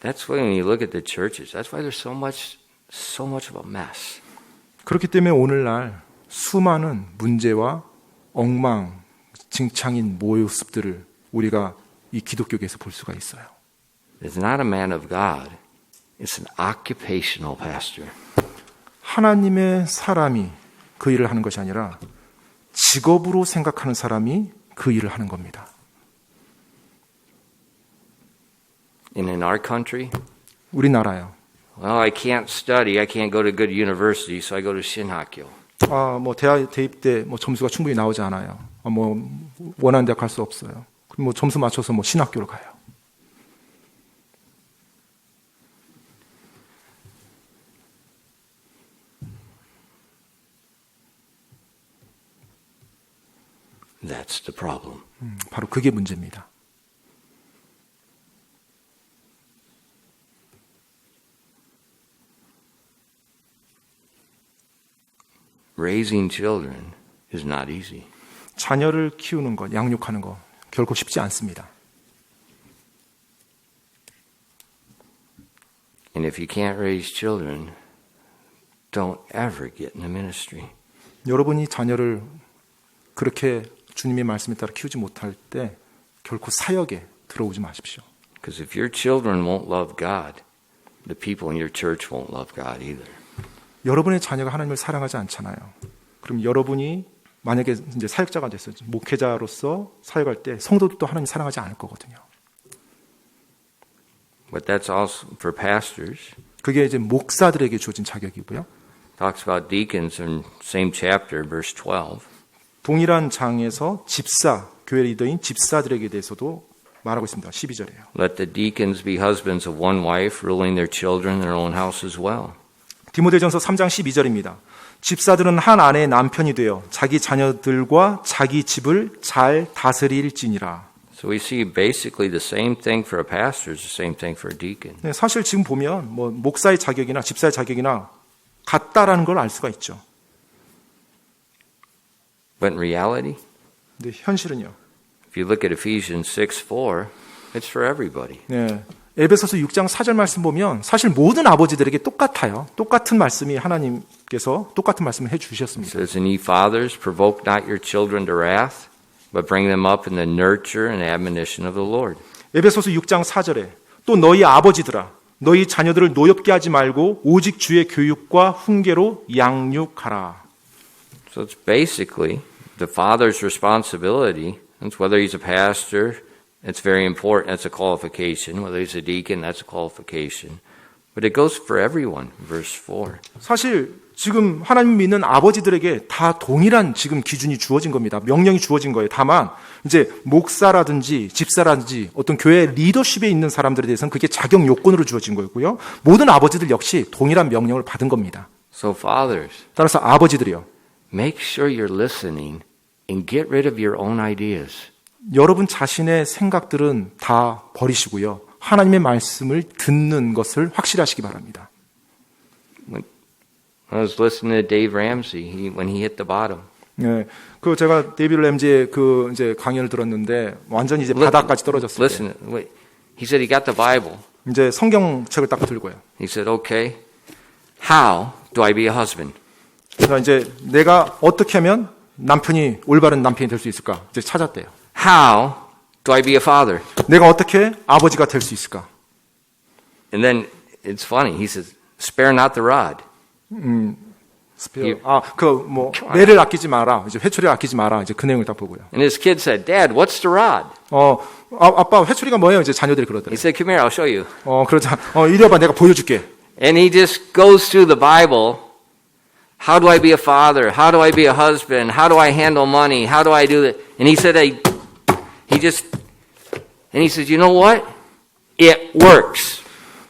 That's why when you look at the churches, that's why there's so much of a mess. 그렇기 때문에 오늘날 수많은 문제와 엉망진창인 모습들을 우리가 이 기독교계에서 볼 수가 있어요. It's not a man of God. It's an occupational pastor. 하나님의 사람이 그 일을 하는 것이 아니라 직업으로 생각하는 사람이 그 일을 하는 겁니다. And in our country, 우리나라요. well, I can't study. I can't go to good university, so I go to 신학교. 대학 대입 때 점수가 충분히 나오지 않아요. 원하는 대학 갈 수 없어요. 그럼 점수 맞춰서 신학교로 가요. That's the problem. 바로 그게 문제입니다. Raising children is not easy. 자녀를 키우는 것, 양육하는 것 결코 쉽지 않습니다. And if you can't raise children, don't ever get in the ministry. 여러분이 자녀를 그렇게 주님의 말씀에 따라 키우지 못할 때 결코 사역에 들어오지 마십시오. Because if your children won't love God, the people in your church won't love God either. 여러분의 자녀가 하나님을 사랑하지 않잖아요. 그럼 여러분이 만약에 이제 사역자가 됐어요. 목회자로서 사역할 때 성도들도 하나님 사랑하지 않을 거거든요. But that's also for pastors. 그게 이제 목사들에게 주어진 자격이고요. Talks about deacons in same chapter, verse 12. 동일한 장에서 집사, 교회 리더인 집사들에게 대해서도 말하고 있습니다. 12절에요. Let the deacons be husbands of one wife, ruling their children in their own house as well. 디모데전서 3장 12절입니다. 집사들은 한 아내의 남편이 되어 자기 자녀들과 자기 집을 잘 다스릴지니라. So we see basically the same thing for a pastor is the same thing for a deacon. 네, 사실 지금 보면 목사의 자격이나 집사의 자격이나 같다라는 걸 알 수가 있죠. But in reality, 근데 현실은요. if you look at Ephesians 6:4, it's for everybody. 네, 에베소서 6장 4절 말씀 보면 사실 모든 아버지들에게 똑같아요. 똑같은 말씀이 하나님께서 똑같은 말씀을 It 해주셨습니다. says, And ye fathers, provoke not your children to wrath, but bring them up in the nurture and admonition of the Lord. 에베소서 6장 4절에 또 너희 아버지들아 너희 자녀들을 노엽게 하지 말고 오직 주의 교육과 훈계로 양육하라. So it's basically the father's responsibility. It's whether he's a pastor, it's very important. That's a qualification. Whether he's a deacon, that's a qualification. But it goes for everyone, verse 4. 사실 지금 하나님 믿는 아버지들에게 다 동일한 지금 기준이 주어진 겁니다. 명령이 주어진 거예요. 다만 이제 목사라든지 집사라든지 어떤 교회 리더십에 있는 사람들에 대해서는 그게 자격 요건으로 주어진 거고요. 모든 아버지들 역시 동일한 명령을 받은 겁니다. So fathers, 따라서 아버지들이요. make sure you're listening and get rid of your own ideas. 여러분 자신의 생각들은 다 버리시고요. 하나님의 말씀을 듣는 것을 확실하시기 바랍니다. I was listening to Dave Ramsey when he hit the bottom. 네, 그 제가 데이비드 램지의 그 이제 강연을 들었는데 완전히 이제 바닥까지 떨어졌을 때, Listen, wait. He said he got the Bible. 이제 성경책을 딱 들고요. He said, "Okay, how do I be a husband?" 그래서 이제 내가 어떻게 하면 남편이 올바른 남편이 될 수 있을까? 이제 찾았대요. How do I be a father? 내가 어떻게 아버지가 될 수 있을까? And then it's funny. He says, "Spare not the rod." 매를 아끼지 마라. 이제 회초리 아끼지 마라. 이제 그 내용을 딱 보고요. And his kid said, "Dad, what's the rod?" 아빠 회초리가 뭐예요? 이제 자녀들이 He 그러더라고요. said, "Come here, I'll show you." 그러자, 이리 와봐, 내가 보여줄게. And he just goes through the Bible. How do I be a father? How do I be a husband? How do I handle money? How do I do that? And he said, he said, "You know what? It works."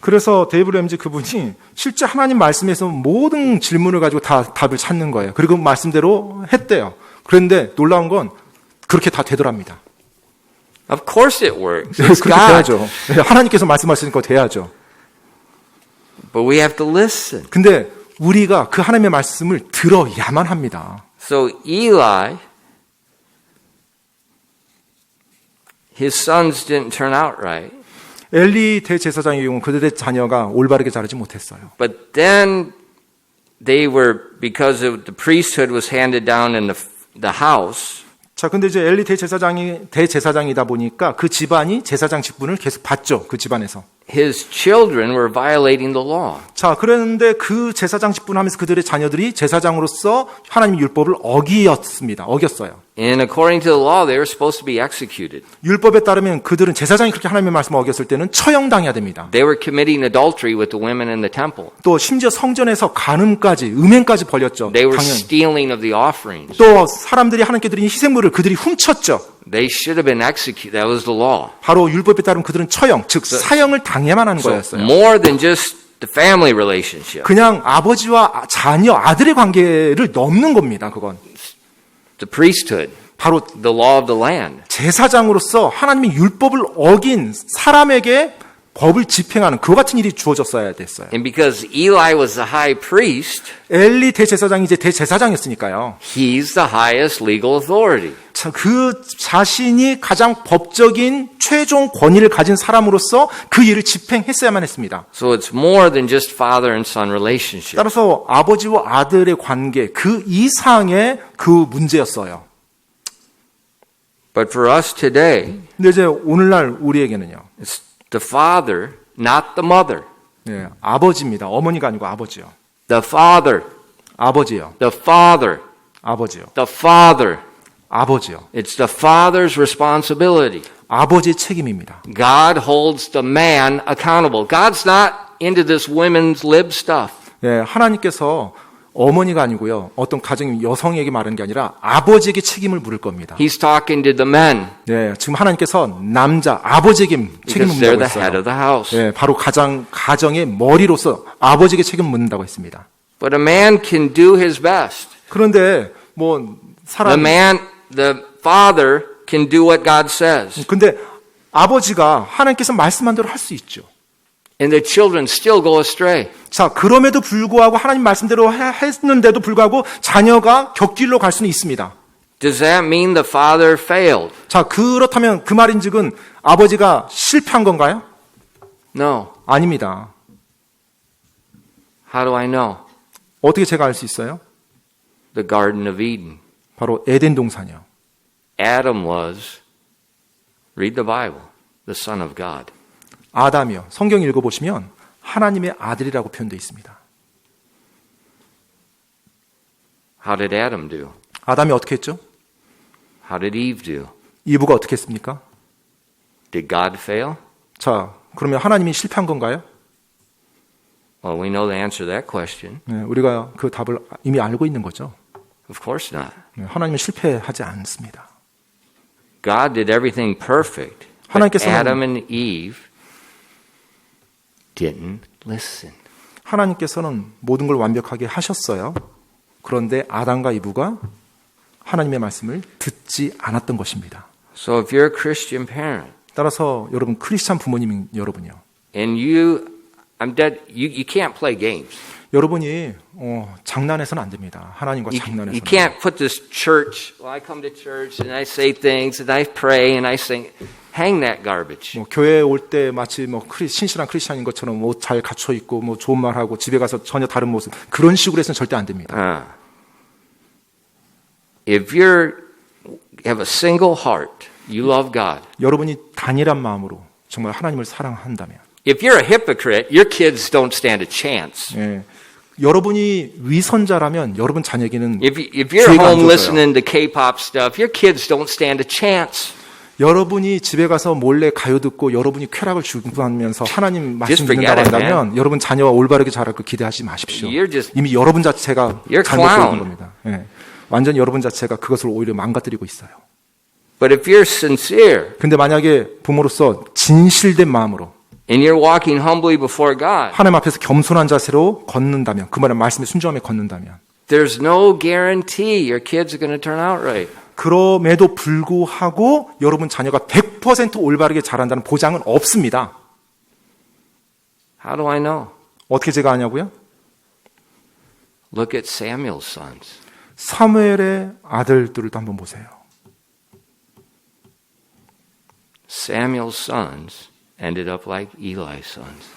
그래서 데이브 램지 그분이 실제 하나님 말씀에서 모든 질문을 가지고 다 답을 찾는 거예요. 그리고 말씀대로 했대요. 그런데 놀라운 건 그렇게 다 되더랍니다. Of course it works. It's 그렇게 God. 돼야죠. 하나님께서 말씀하시니까 돼야죠. But we have to listen. 근데 우리가 그 하나님의 말씀을 들어야만 합니다. So Eli, his sons didn't turn out right. 엘리 대제사장의 경우 그들의 자녀가 올바르게 자라지 못했어요. But then they were, because of the priesthood was handed down in the house. 자, 근데 이제 엘리 대제사장이다 보니까 그 집안이 제사장 직분을 계속 받죠. 그 집안에서. His children were violating the law. 자, 그런데 그 제사장 직분하면서 그들의 자녀들이 제사장으로서 하나님 율법을 어겼어요. And according to the law, they were supposed to be executed. 율법에 따르면 그들은 제사장이 그렇게 하나님의 말씀을 어겼을 때는 처형당해야 됩니다. They were committing adultery with the women in the temple. 또 심지어 성전에서 간음까지, 음행까지 벌였죠. They were 당연히. stealing of the offerings. 또 사람들이 하나님께 드린 희생물을 그들이 훔쳤죠. They should have been executed. That was the law. 바로 율법에 따르면 그들은 처형, 즉 사형을 당해야만 하는 So 거였어요. more than just the family relationship. 그냥 아버지와 자녀, 아들의 관계를 넘는 겁니다. 그건. The priesthood. 바로 The law of the land. 제사장으로서 하나님의 율법을 어긴 사람에게 법을 집행하는 그와 같은 일이 주어졌어야 됐어요. And because Eli was the high priest, 엘리 대제사장이 이제 대제사장이었으니까요. he's the highest legal authority. 자, 그 자신이 가장 법적인 최종 권위를 가진 사람으로서 그 일을 집행했어야만 했습니다. So it's more than just father and son relationship. 따라서 아버지와 아들의 관계 그 이상의 그 문제였어요. But for us today, 근데 이제 오늘날 우리에게는요. it's the father, not the mother. 네, 아버지입니다. 어머니가 아니고 아버지요. The father, 아버지요. the father, 아버지요. the father. 아버지요. It's the father's responsibility. 아버지의 책임입니다. God holds the man accountable. God's not into this women's lib stuff. 네, 하나님께서 어머니가 아니고요. 어떤 가정의 여성에게 말하는 게 아니라 아버지에게 책임을 물을 겁니다. He's talking to the men 네, 지금 하나님께서 남자 아버지에게 책임을 because they're 묻는다고 the head 했어요. of the house. 네, 바로 가정의 머리로서 아버지에게 책임을 묻는다고 했습니다. But a man can do his best. 그런데 뭐 The father can do what God says. 근데 아버지가 하나님께서 말씀한 대로 할 수 있죠. And the children still go astray. 자, 그럼에도 불구하고 하나님 말씀대로 했는데도 불구하고 자녀가 곁길로 갈 수는 있습니다. Does that mean the father failed? 자, 그렇다면 그 말인즉은 아버지가 실패한 건가요? No. 아닙니다. How do I know? 어떻게 제가 알 수 있어요? The Garden of Eden. 바로 에덴 동산이요. Adam was, read the Bible, the son of God. 아담이요. 성경 읽어보시면 하나님의 아들이라고 표현되어 있습니다. How did Adam do? 아담이 어떻게 했죠? How did Eve do? 이브가 어떻게 했습니까? Did God fail? 자, 그러면 하나님이 실패한 건가요? Well, we know the answer to that question. 네, 우리가 그 답을 이미 알고 있는 거죠. Of course not. 네, 하나님은 실패하지 않습니다. God did everything perfect. But 하나님께서는 Adam and Eve didn't listen. 하나님께서는 모든 걸 완벽하게 하셨어요. 그런데 아담과 이브가 하나님의 말씀을 듣지 않았던 것입니다. So if you're a Christian parent 따라서 여러분 크리스찬 부모님인 여러분이요. and you can't play games. 여러분이 장난해서는 안 됩니다. 하나님과 You 장난해서는. can't put this church. Well, I come to church and I say things and I pray and I sing. Hang that garbage. 교회에 올 때 마치 신실한 크리스찬인 것처럼 옷 잘 갖춰 입고 좋은 말하고 집에 가서 전혀 다른 모습 그런 식으로 해서는 절대 안 됩니다. If you have a single heart, you love God. 여러분이 단일한 마음으로 정말 하나님을 사랑한다면, If you're a hypocrite, your kids don't stand a chance. 예, 여러분이 위선자라면 여러분 자녀에게는 If you're 기회가 안 home 줘져요. listening to K-pop stuff, your kids don't stand a chance. 여러분이 집에 가서 몰래 가요 듣고 여러분이 쾌락을 주구하면서 하나님 말씀 Just forget 듣는다고 it, 한다면 여러분 자녀와 올바르게 자랄 거 기대하지 마십시오. You're 이미 여러분 자체가 You're 잘못 clown. 보이는 겁니다. 예, 완전 여러분 자체가 그것을 오히려 망가뜨리고 있어요. But if you're sincere 근데 만약에 부모로서 진실된 마음으로 and you're walking humbly before God, 하나님 앞에서 겸손한 자세로 걷는다면, 그 말은 말씀에 순종하며 걷는다면, there's no guarantee your kids are going to turn out right. 그럼에도 불구하고 여러분 자녀가 100% 올바르게 자란다는 보장은 없습니다. How do I know? 어떻게 제가 아냐고요? Look at Samuel's sons. 사무엘의 아들들도 한번 보세요. Samuel's sons ended up like Eli's sons.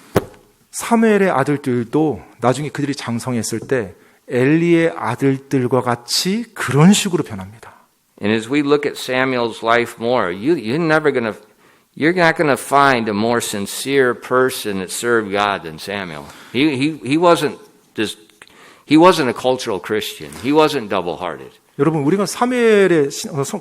사무엘의 아들들도 나중에 그들이 장성했을 때 엘리의 아들들과 같이 그런 식으로 변합니다. And as we look at Samuel's life more, you're not going to find a more sincere person that served God than Samuel. He wasn't a cultural Christian. He wasn't double-hearted. 여러분, 우리가 사무엘의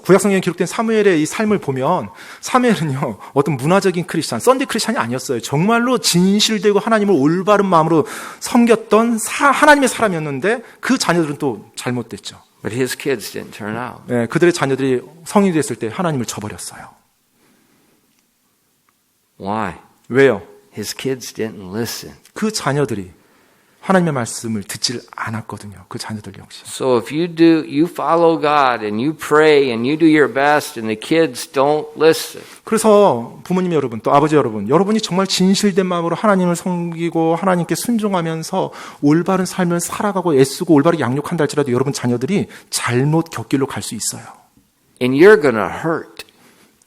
구약성경에 기록된 사무엘의 이 삶을 보면 사무엘은요 어떤 문화적인 크리스찬, 썬데이 크리스찬이 아니었어요. 정말로 진실되고 하나님을 올바른 마음으로 섬겼던 하나님의 사람이었는데 그 자녀들은 또 잘못됐죠. But his kids didn't turn out. 네, 그들의 자녀들이 성인이 됐을 때 하나님을 저버렸어요. Why? 왜요? His kids didn't listen. 그 자녀들이 하나님의 말씀을 듣질 않았거든요. 그 자녀들 역시. So if you follow God and you pray and you do your best and the kids don't listen. 그래서 부모님 여러분, 또 아버지 여러분, 여러분이 정말 진실된 마음으로 하나님을 섬기고 하나님께 순종하면서 올바른 삶을 살아가고 애쓰고 올바르게 양육한다 할지라도 여러분 자녀들이 잘못 곁길로 갈 수 있어요. And you're going to hurt.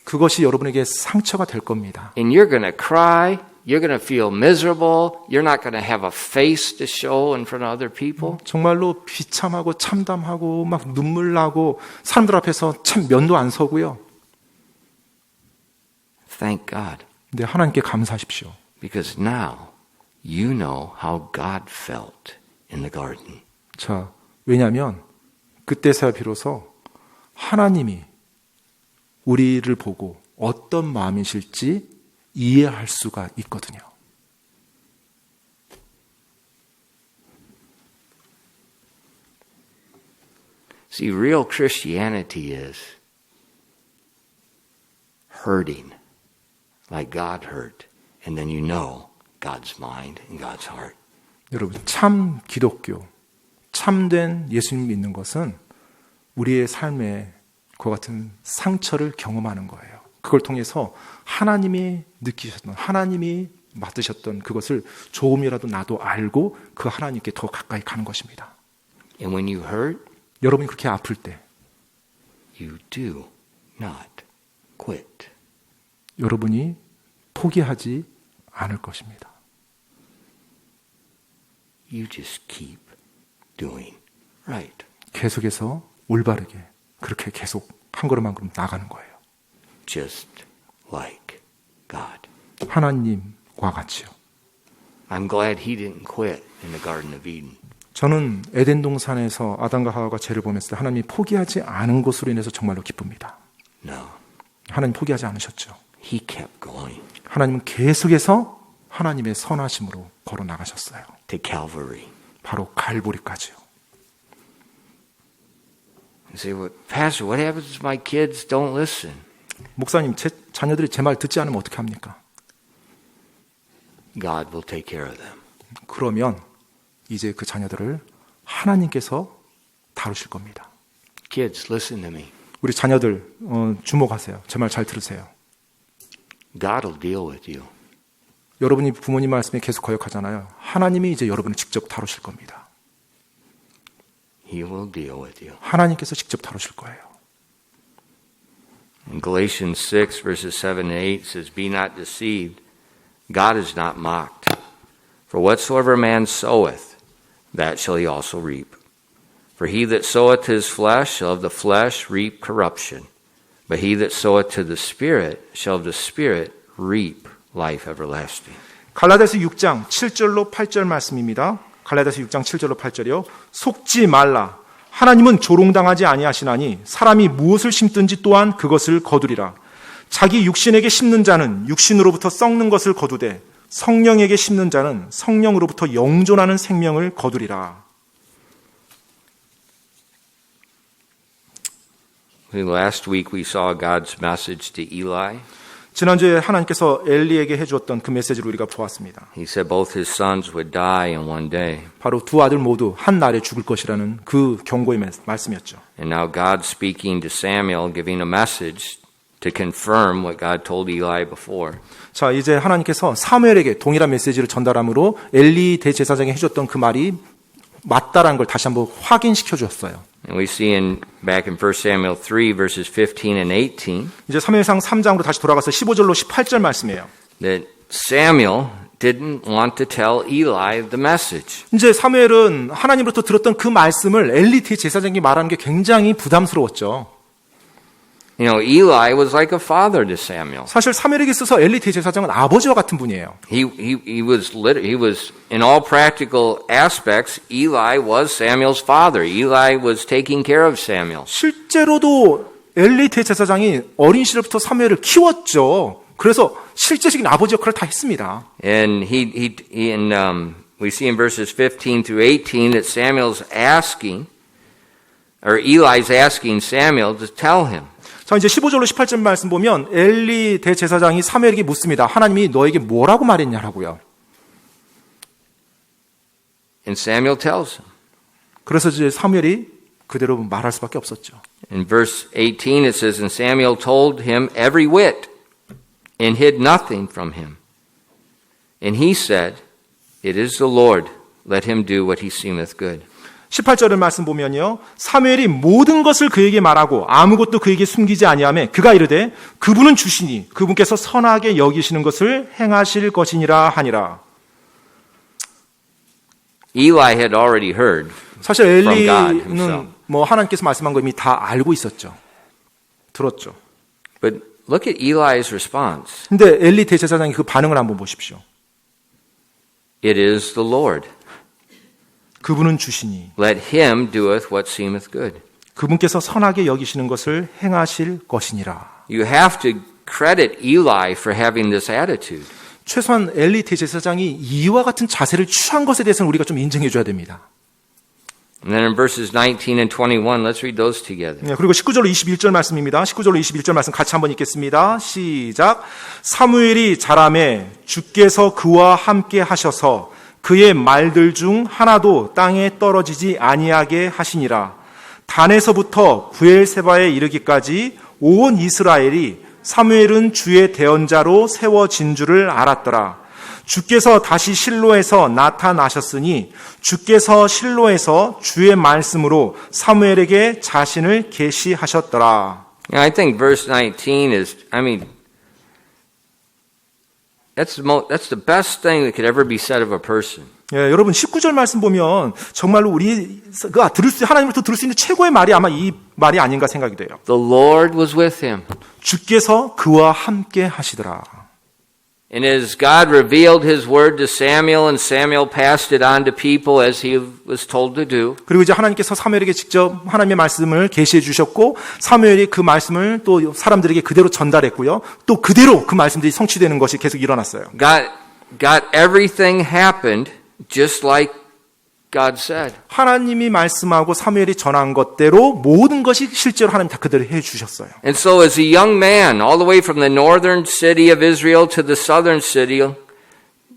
그것이 여러분에게 상처가 될 겁니다. And you're going to cry. You're going to feel miserable. You're not going to have a face to show in front of other people. 정말로 비참하고 참담하고 막 눈물 나고 사람들 앞에서 참 면도 안 서고요. Thank God. 근데 하나님께 감사하십시오. Because now you know how God felt in the garden. 자, 왜냐하면 그때서야 비로소 하나님이 우리를 보고 어떤 마음이실지 이해할 수가 있거든요. See, real Christianity is hurting like God hurt. And then you know God's mind and God's heart. 여러분, 참 기독교, 참된 예수님 믿는 것은 우리의 삶에 그와 같은 상처를 경험하는 거예요. 그걸 통해서 하나님이 느끼셨던, 하나님이 맡으셨던 그것을 조금이라도 나도 알고 그 하나님께 더 가까이 가는 것입니다. And when you hurt, 여러분이 그렇게 아플 때 you do not quit. 여러분이 포기하지 않을 것입니다. You just keep doing right. 계속해서 올바르게 그렇게 계속 한 걸음 한 걸음 나가는 거예요. Just like God. 하나님과 같이요. I'm glad he didn't quit in the Garden of Eden. 저는 에덴 동산에서 아담과 하와가 죄를 범했을 때 하나님이 포기하지 않은 것으로 인해서 정말로 기쁩니다. No. 하나님 포기하지 않으셨죠. He kept going. 하나님은 계속해서 하나님의 선하심으로 걸어 나가셨어요. to Calvary. 바로 갈보리까지요. You say, well, Pastor, what happens if my kids don't listen? 목사님, 제 자녀들이 제 말 듣지 않으면 어떻게 합니까? God will take care of them. 그러면 이제 그 자녀들을 하나님께서 다루실 겁니다. Kids, listen to me. 우리 자녀들 주목하세요. 제 말 잘 들으세요. God will deal with you. 여러분이 부모님 말씀에 계속 거역하잖아요. 하나님이 이제 여러분을 직접 다루실 겁니다. He will deal with you. 하나님께서 직접 다루실 거예요. In Galatians 6, verses 7 and 8 says, Be not deceived. God is not mocked. For whatsoever a man soweth, that shall he also reap. For he that soweth to his flesh shall of the flesh reap corruption. But he that soweth to the Spirit shall of the Spirit reap life everlasting. 갈라디아서 6장 7절로 8절 말씀입니다. 갈라디아서 6장 7절로 8절이요. 속지 말라. 하나님은 조롱당하지 아니하시나니 사람이 무엇을 심든지 또한 그것을 거두리라. 자기 육신에게 심는 자는 육신으로부터 썩는 것을 거두되 성령에게 심는 자는 성령으로부터 영존하는 생명을 거두리라. Last week we saw God's message to Eli. 지난주에 하나님께서 엘리에게 해주었던 그 메시지를 우리가 보았습니다. He said both his sons would die in one day. 바로 두 아들 모두 한 날에 죽을 것이라는 그 경고의 말씀이었죠. And now God's speaking to Samuel, giving a message to confirm what God told Eli before. 자, 이제 하나님께서 사무엘에게 동일한 메시지를 전달함으로 엘리 대제사장이 해줬던 그 말이 맞다라는 걸 다시 한번 확인시켜 주었어요. And we see back in 1 Samuel 3 verses 15 and 18 이제 사무엘상 3장으로 다시 돌아가서 15절로 18절 말씀이에요. that Samuel didn't want to tell Eli the message. 이제 사무엘은 하나님으로부터 들었던 그 말씀을 엘리 대제사장이 말하는 게 굉장히 부담스러웠죠. You know, Eli was like a father to Samuel. 사실 사무엘에게 있어서 엘리 대제사장은 아버지와 같은 분이에요. He was in all practical aspects, Eli was Samuel's father. Eli was taking care of Samuel. 실제로도 엘리 대제사장이 어린 시절부터 사무엘을 키웠죠. 그래서 실제적인 아버지 역할을 다 했습니다. And we see in verses 15 through 18 that Eli's asking Samuel to tell him. 자, 이제 15절로 18절 말씀 보면 엘리 대제사장이 사무엘에게 묻습니다. 하나님이 너에게 뭐라고 말했냐라고요. And Samuel tells him. 그래서 이제 사무엘이 그대로 말할 수밖에 없었죠. In verse 18 it says, And Samuel told him every whit, and hid nothing from him. And he said, It is the Lord, let him do what he seemeth good. 18절의 말씀 보면요. 사무엘이 모든 것을 그에게 말하고 아무것도 그에게 숨기지 아니하며 그가 이르되 그분은 주시니 그분께서 선하게 여기시는 것을 행하실 것이니라 하니라. Eli had already heard 사실 from God 엘리는 himself. 하나님께서 말씀한 거 이미 다 알고 있었죠. 들었죠. But look at Eli's response. 근데 엘리 대제사장이 그 반응을 한번 보십시오. It is the Lord. 그분은 주시니 Let him doeth what seemeth good. 그분께서 선하게 여기시는 것을 행하실 것이니라. You have to credit Eli for having this attitude. 최소한 엘리 대제사장이 이와 같은 자세를 취한 것에 대해서는 우리가 좀 인정해 줘야 됩니다. And then in verses 19 and 21, let's read those together. 그리고 19절로 21절 말씀입니다. 19절로 21절 말씀 같이 한번 읽겠습니다. 시작. 사무엘이 자라매 주께서 그와 함께 하셔서 그의 말들 중 하나도 땅에 떨어지지 아니하게 하시니라. 단에서부터 브엘세바에 이르기까지 온 이스라엘이 사무엘은 주의 대언자로 세워진 줄을 알았더라. 주께서 다시 실로에서 나타나셨으니 주께서 실로에서 주의 말씀으로 사무엘에게 자신을 계시하셨더라. I think verse 19 is, that's the best thing that could ever be said of a person. 예, 여러분 19절 말씀 보면 정말로 우리가 하나님으로부터 들을 수 있는 최고의 말이 아마 이 말이 아닌가 생각이 돼요. The Lord was with him. 주께서 그와 함께 하시더라. And as God revealed his word to Samuel and Samuel passed it on to people as he was told to do. 그리고 이제 하나님께서 사무엘에게 직접 하나님의 말씀을 계시해 주셨고 사무엘이 그 말씀을 또 사람들에게 그대로 전달했고요. 또 그대로 그 말씀들이 성취되는 것이 계속 일어났어요. got everything happened just like God said. 하나님이 말씀하고 사무엘이 전한 것대로 모든 것이 실제로 하나님 다 그대로 해 주셨어요. And so as a young man, all the way from the northern city of Israel to the southern city,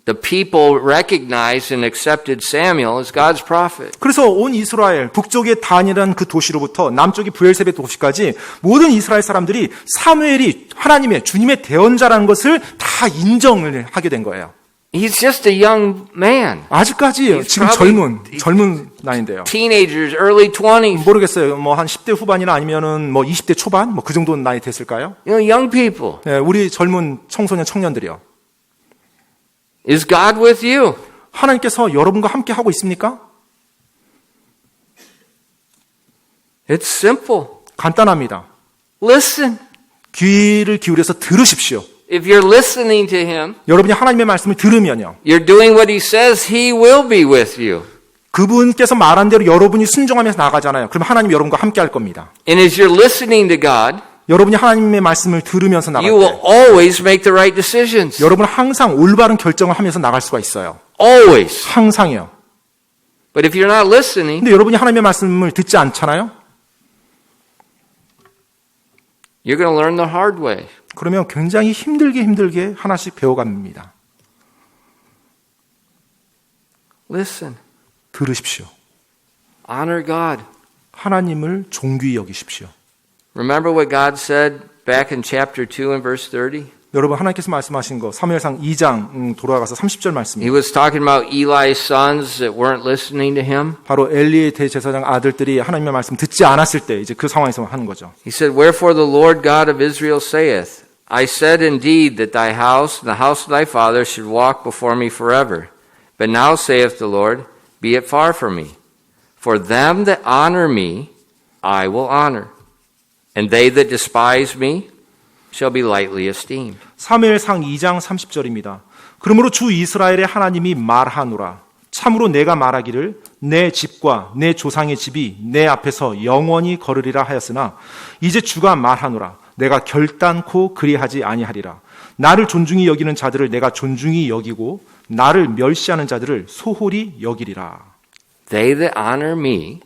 the people recognized and accepted Samuel as God's prophet. 그래서 온 이스라엘 북쪽의 단이라는 그 도시로부터 남쪽의 브엘세베 도시까지 모든 이스라엘 사람들이 사무엘이 하나님의 주님의 대언자라는 것을 다 인정을 하게 된 거예요. He's just a young man. 아직까지 지금 젊은 나이인데요. Teenagers, early 20s. 모르겠어요. 뭐 한 10대 후반이나 아니면은 뭐 20대 초반 뭐 그 정도 나이 됐을까요? Young people. 네, 우리 젊은 청소년 청년들이요. Is God with you? 하나님께서 여러분과 함께 하고 있습니까? It's simple. 간단합니다. Listen. 귀를 기울여서 들으십시오. If you're listening to him, 여러분이 하나님의 말씀을 들으면요. you're doing what he says, he will be with you. 그분께서 말한 대로 여러분이 순종하면서 나가잖아요. 그럼 하나님이 여러분과 함께 할 겁니다. And as you're listening to God, 여러분이 하나님의 말씀을 들으면서 나갈 you will 때 always make the right decisions. 여러분은 항상 올바른 결정을 하면서 나갈 수가 있어요. Always. 항상이요. But if you're not listening, 근데 여러분이 하나님의 말씀을 듣지 않잖아요? you're going to learn the hard way. 그러면 굉장히 힘들게 하나씩 배워갑니다. Listen. 들으십시오. Honor God. 하나님을 존귀히 여기십시오. Remember what God said back in chapter 2 and verse 30? 여러분 하나님께서 말씀하신 거 사무엘상 2장 돌아가서 30절 He 말씀입니다. was talking about Eli's sons that weren't listening to him. 바로 엘리의 대제사장 아들들이 하나님의 말씀 듣지 않았을 때 이제 그 상황에서 하는 거죠. He said, Wherefore the Lord God of Israel saith, I said indeed that thy house and the house of thy father should walk before me forever. But now saith the Lord, Be it far from me. For them that honor me, I will honor. And they that despise me shall be lightly esteemed. 사무엘상 2장 30절입니다. 그러므로 주 이스라엘의 하나님이 말하노라. 참으로 내가 말하기를 내 집과 내 조상의 집이 내 앞에서 영원히 거르리라 하였으나 이제 주가 말하노라. 내가 결단코 그리하지 아니하리라. 나를 존중히 여기는 자들을 내가 존중히 여기고 나를 멸시하는 자들을 소홀히 여기리라. They that honor me,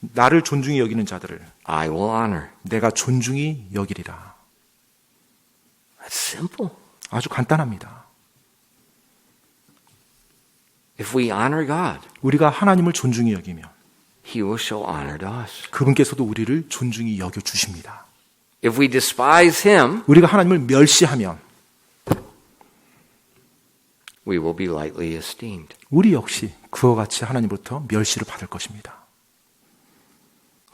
나를 존중히 여기는 자들을 I will honor. 내가 존중히 여기리라. That's simple. 아주 간단합니다. If we honor God, 우리가 하나님을 존중히 여기면 He will show honor to us. 그분께서도 우리를 존중히 여겨 주십니다. If we despise Him, 우리가 하나님을 멸시하면 we will be lightly esteemed. 우리 역시 그와 같이 하나님으로부터 멸시를 받을 것입니다.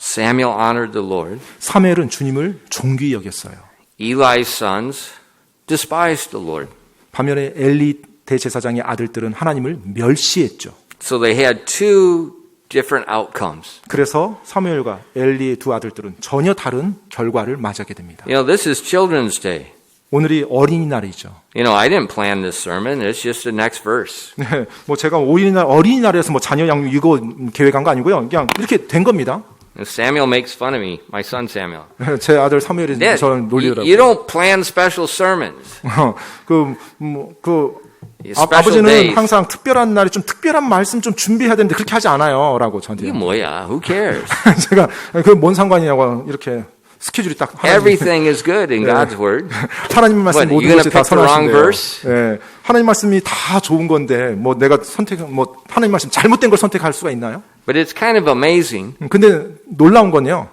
Samuel honored the Lord. 사무엘은 주님을 존귀히 여겼어요. Eli's sons despised the Lord. 반면에 엘리 대제사장의 아들들은 하나님을 멸시했죠. So they had two different outcomes. 그래서 사무엘과 엘리의 두 아들들은 전혀 다른 결과를 맞이하게 됩니다. You know, this is Children's Day. 오늘이 어린이날이죠. You know, I didn't plan this sermon. It's just the next verse. 네, 뭐 제가 어린이날에서 뭐 자녀 양육 이거 계획한 거 아니고요. 그냥 이렇게 된 겁니다. Samuel makes fun of me, my son Samuel. 제 아들 사무엘이 Dad, 저를 놀리더라고요. you don't plan special sermons. Special 아버지는 days. 항상 특별한 날에 좀 특별한 말씀 좀 준비해야 되는데 그렇게 하지 않아요. 라고 저한테. 이게 뭐야? Who cares? 제가 그 뭔 상관이냐고 이렇게 스케줄이 딱 Everything is good in God's word. 하나님 말씀 What, 모든 you 것이 다 gonna pick the wrong 선하신데요. verse? 예, 하나님 말씀이 다 좋은 건데 뭐 내가 하나님 말씀 잘못된 걸 선택할 수가 있나요? But it's kind of amazing. 근데 놀라운 건요.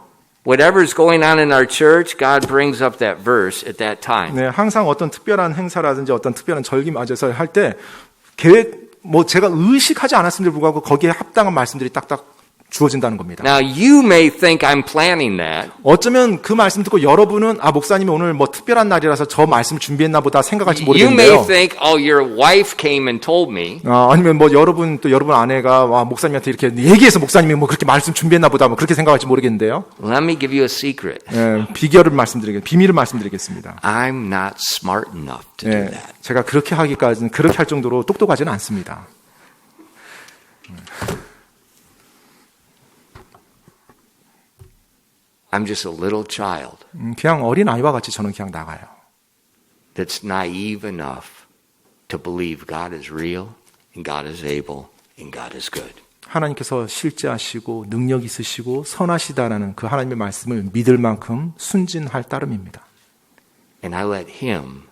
Whatever's going on in our church, God brings up that verse at that time. 네, 항상 어떤 특별한 행사라든지 어떤 특별한 절기 맞아서 할 때 계획 뭐 제가 의식하지 않았음에도 불구하고 거기에 합당한 말씀들이 딱딱 주어진다는 겁니다. Now you may think I'm planning that. 어쩌면 그 말씀 듣고 여러분은 목사님이 오늘 뭐 특별한 날이라서 저 말씀 준비했나 보다 생각할지 You may 모르겠는데요. think, oh, your wife came and told me. 아니면 뭐 여러분 아내가 목사님한테 이렇게 얘기해서 목사님이 뭐 그렇게 말씀 준비했나 보다 뭐 그렇게 생각할지 모르겠는데요. Let me give you a secret. 비밀을 말씀드리겠습니다. I'm not smart enough to do that. 제가 그렇게 하기까지는 그렇게 할 정도로 똑똑하지는 않습니다. I'm just a little child 그냥 어린 아이와 같이 저는 그냥 나가요. that's naive enough to believe God is real and God is able and God is good. 하나님께서 실제하시고 능력 있으시고 선하시다라는 그 하나님의 말씀을 믿을 만큼 순진할 따름입니다. And I let Him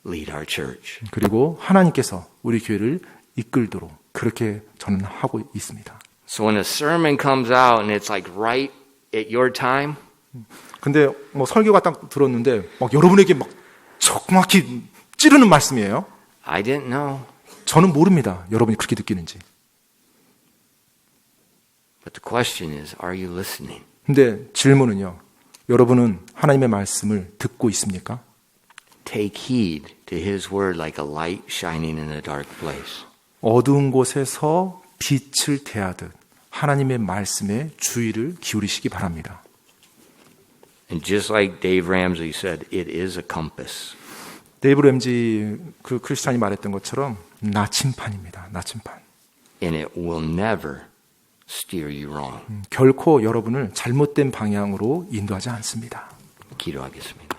lead our church. 그리고 하나님께서 우리 교회를 이끌도록 그렇게 저는 하고 있습니다. So when a sermon comes out and it's like right at your time, 근데 뭐 설교가 딱 들었는데 막 여러분에게 막 정확히 찌르는 말씀이에요. I didn't know. 저는 모릅니다. 여러분이 그렇게 느끼는지. But the question is, are you listening? 근데 질문은요. 여러분은 하나님의 말씀을 듣고 있습니까? Take heed to His word like a light shining in a dark place. 어두운 곳에서 빛을 대하듯 하나님의 말씀에 주의를 기울이시기 바랍니다. And just like Dave Ramsey said, it is a compass. 데이브 램지 그 크리스찬이 말했던 것처럼 나침판입니다. 나침판. And it will never steer you wrong. 결코 여러분을 잘못된 방향으로 인도하지 않습니다. 기도하겠습니다.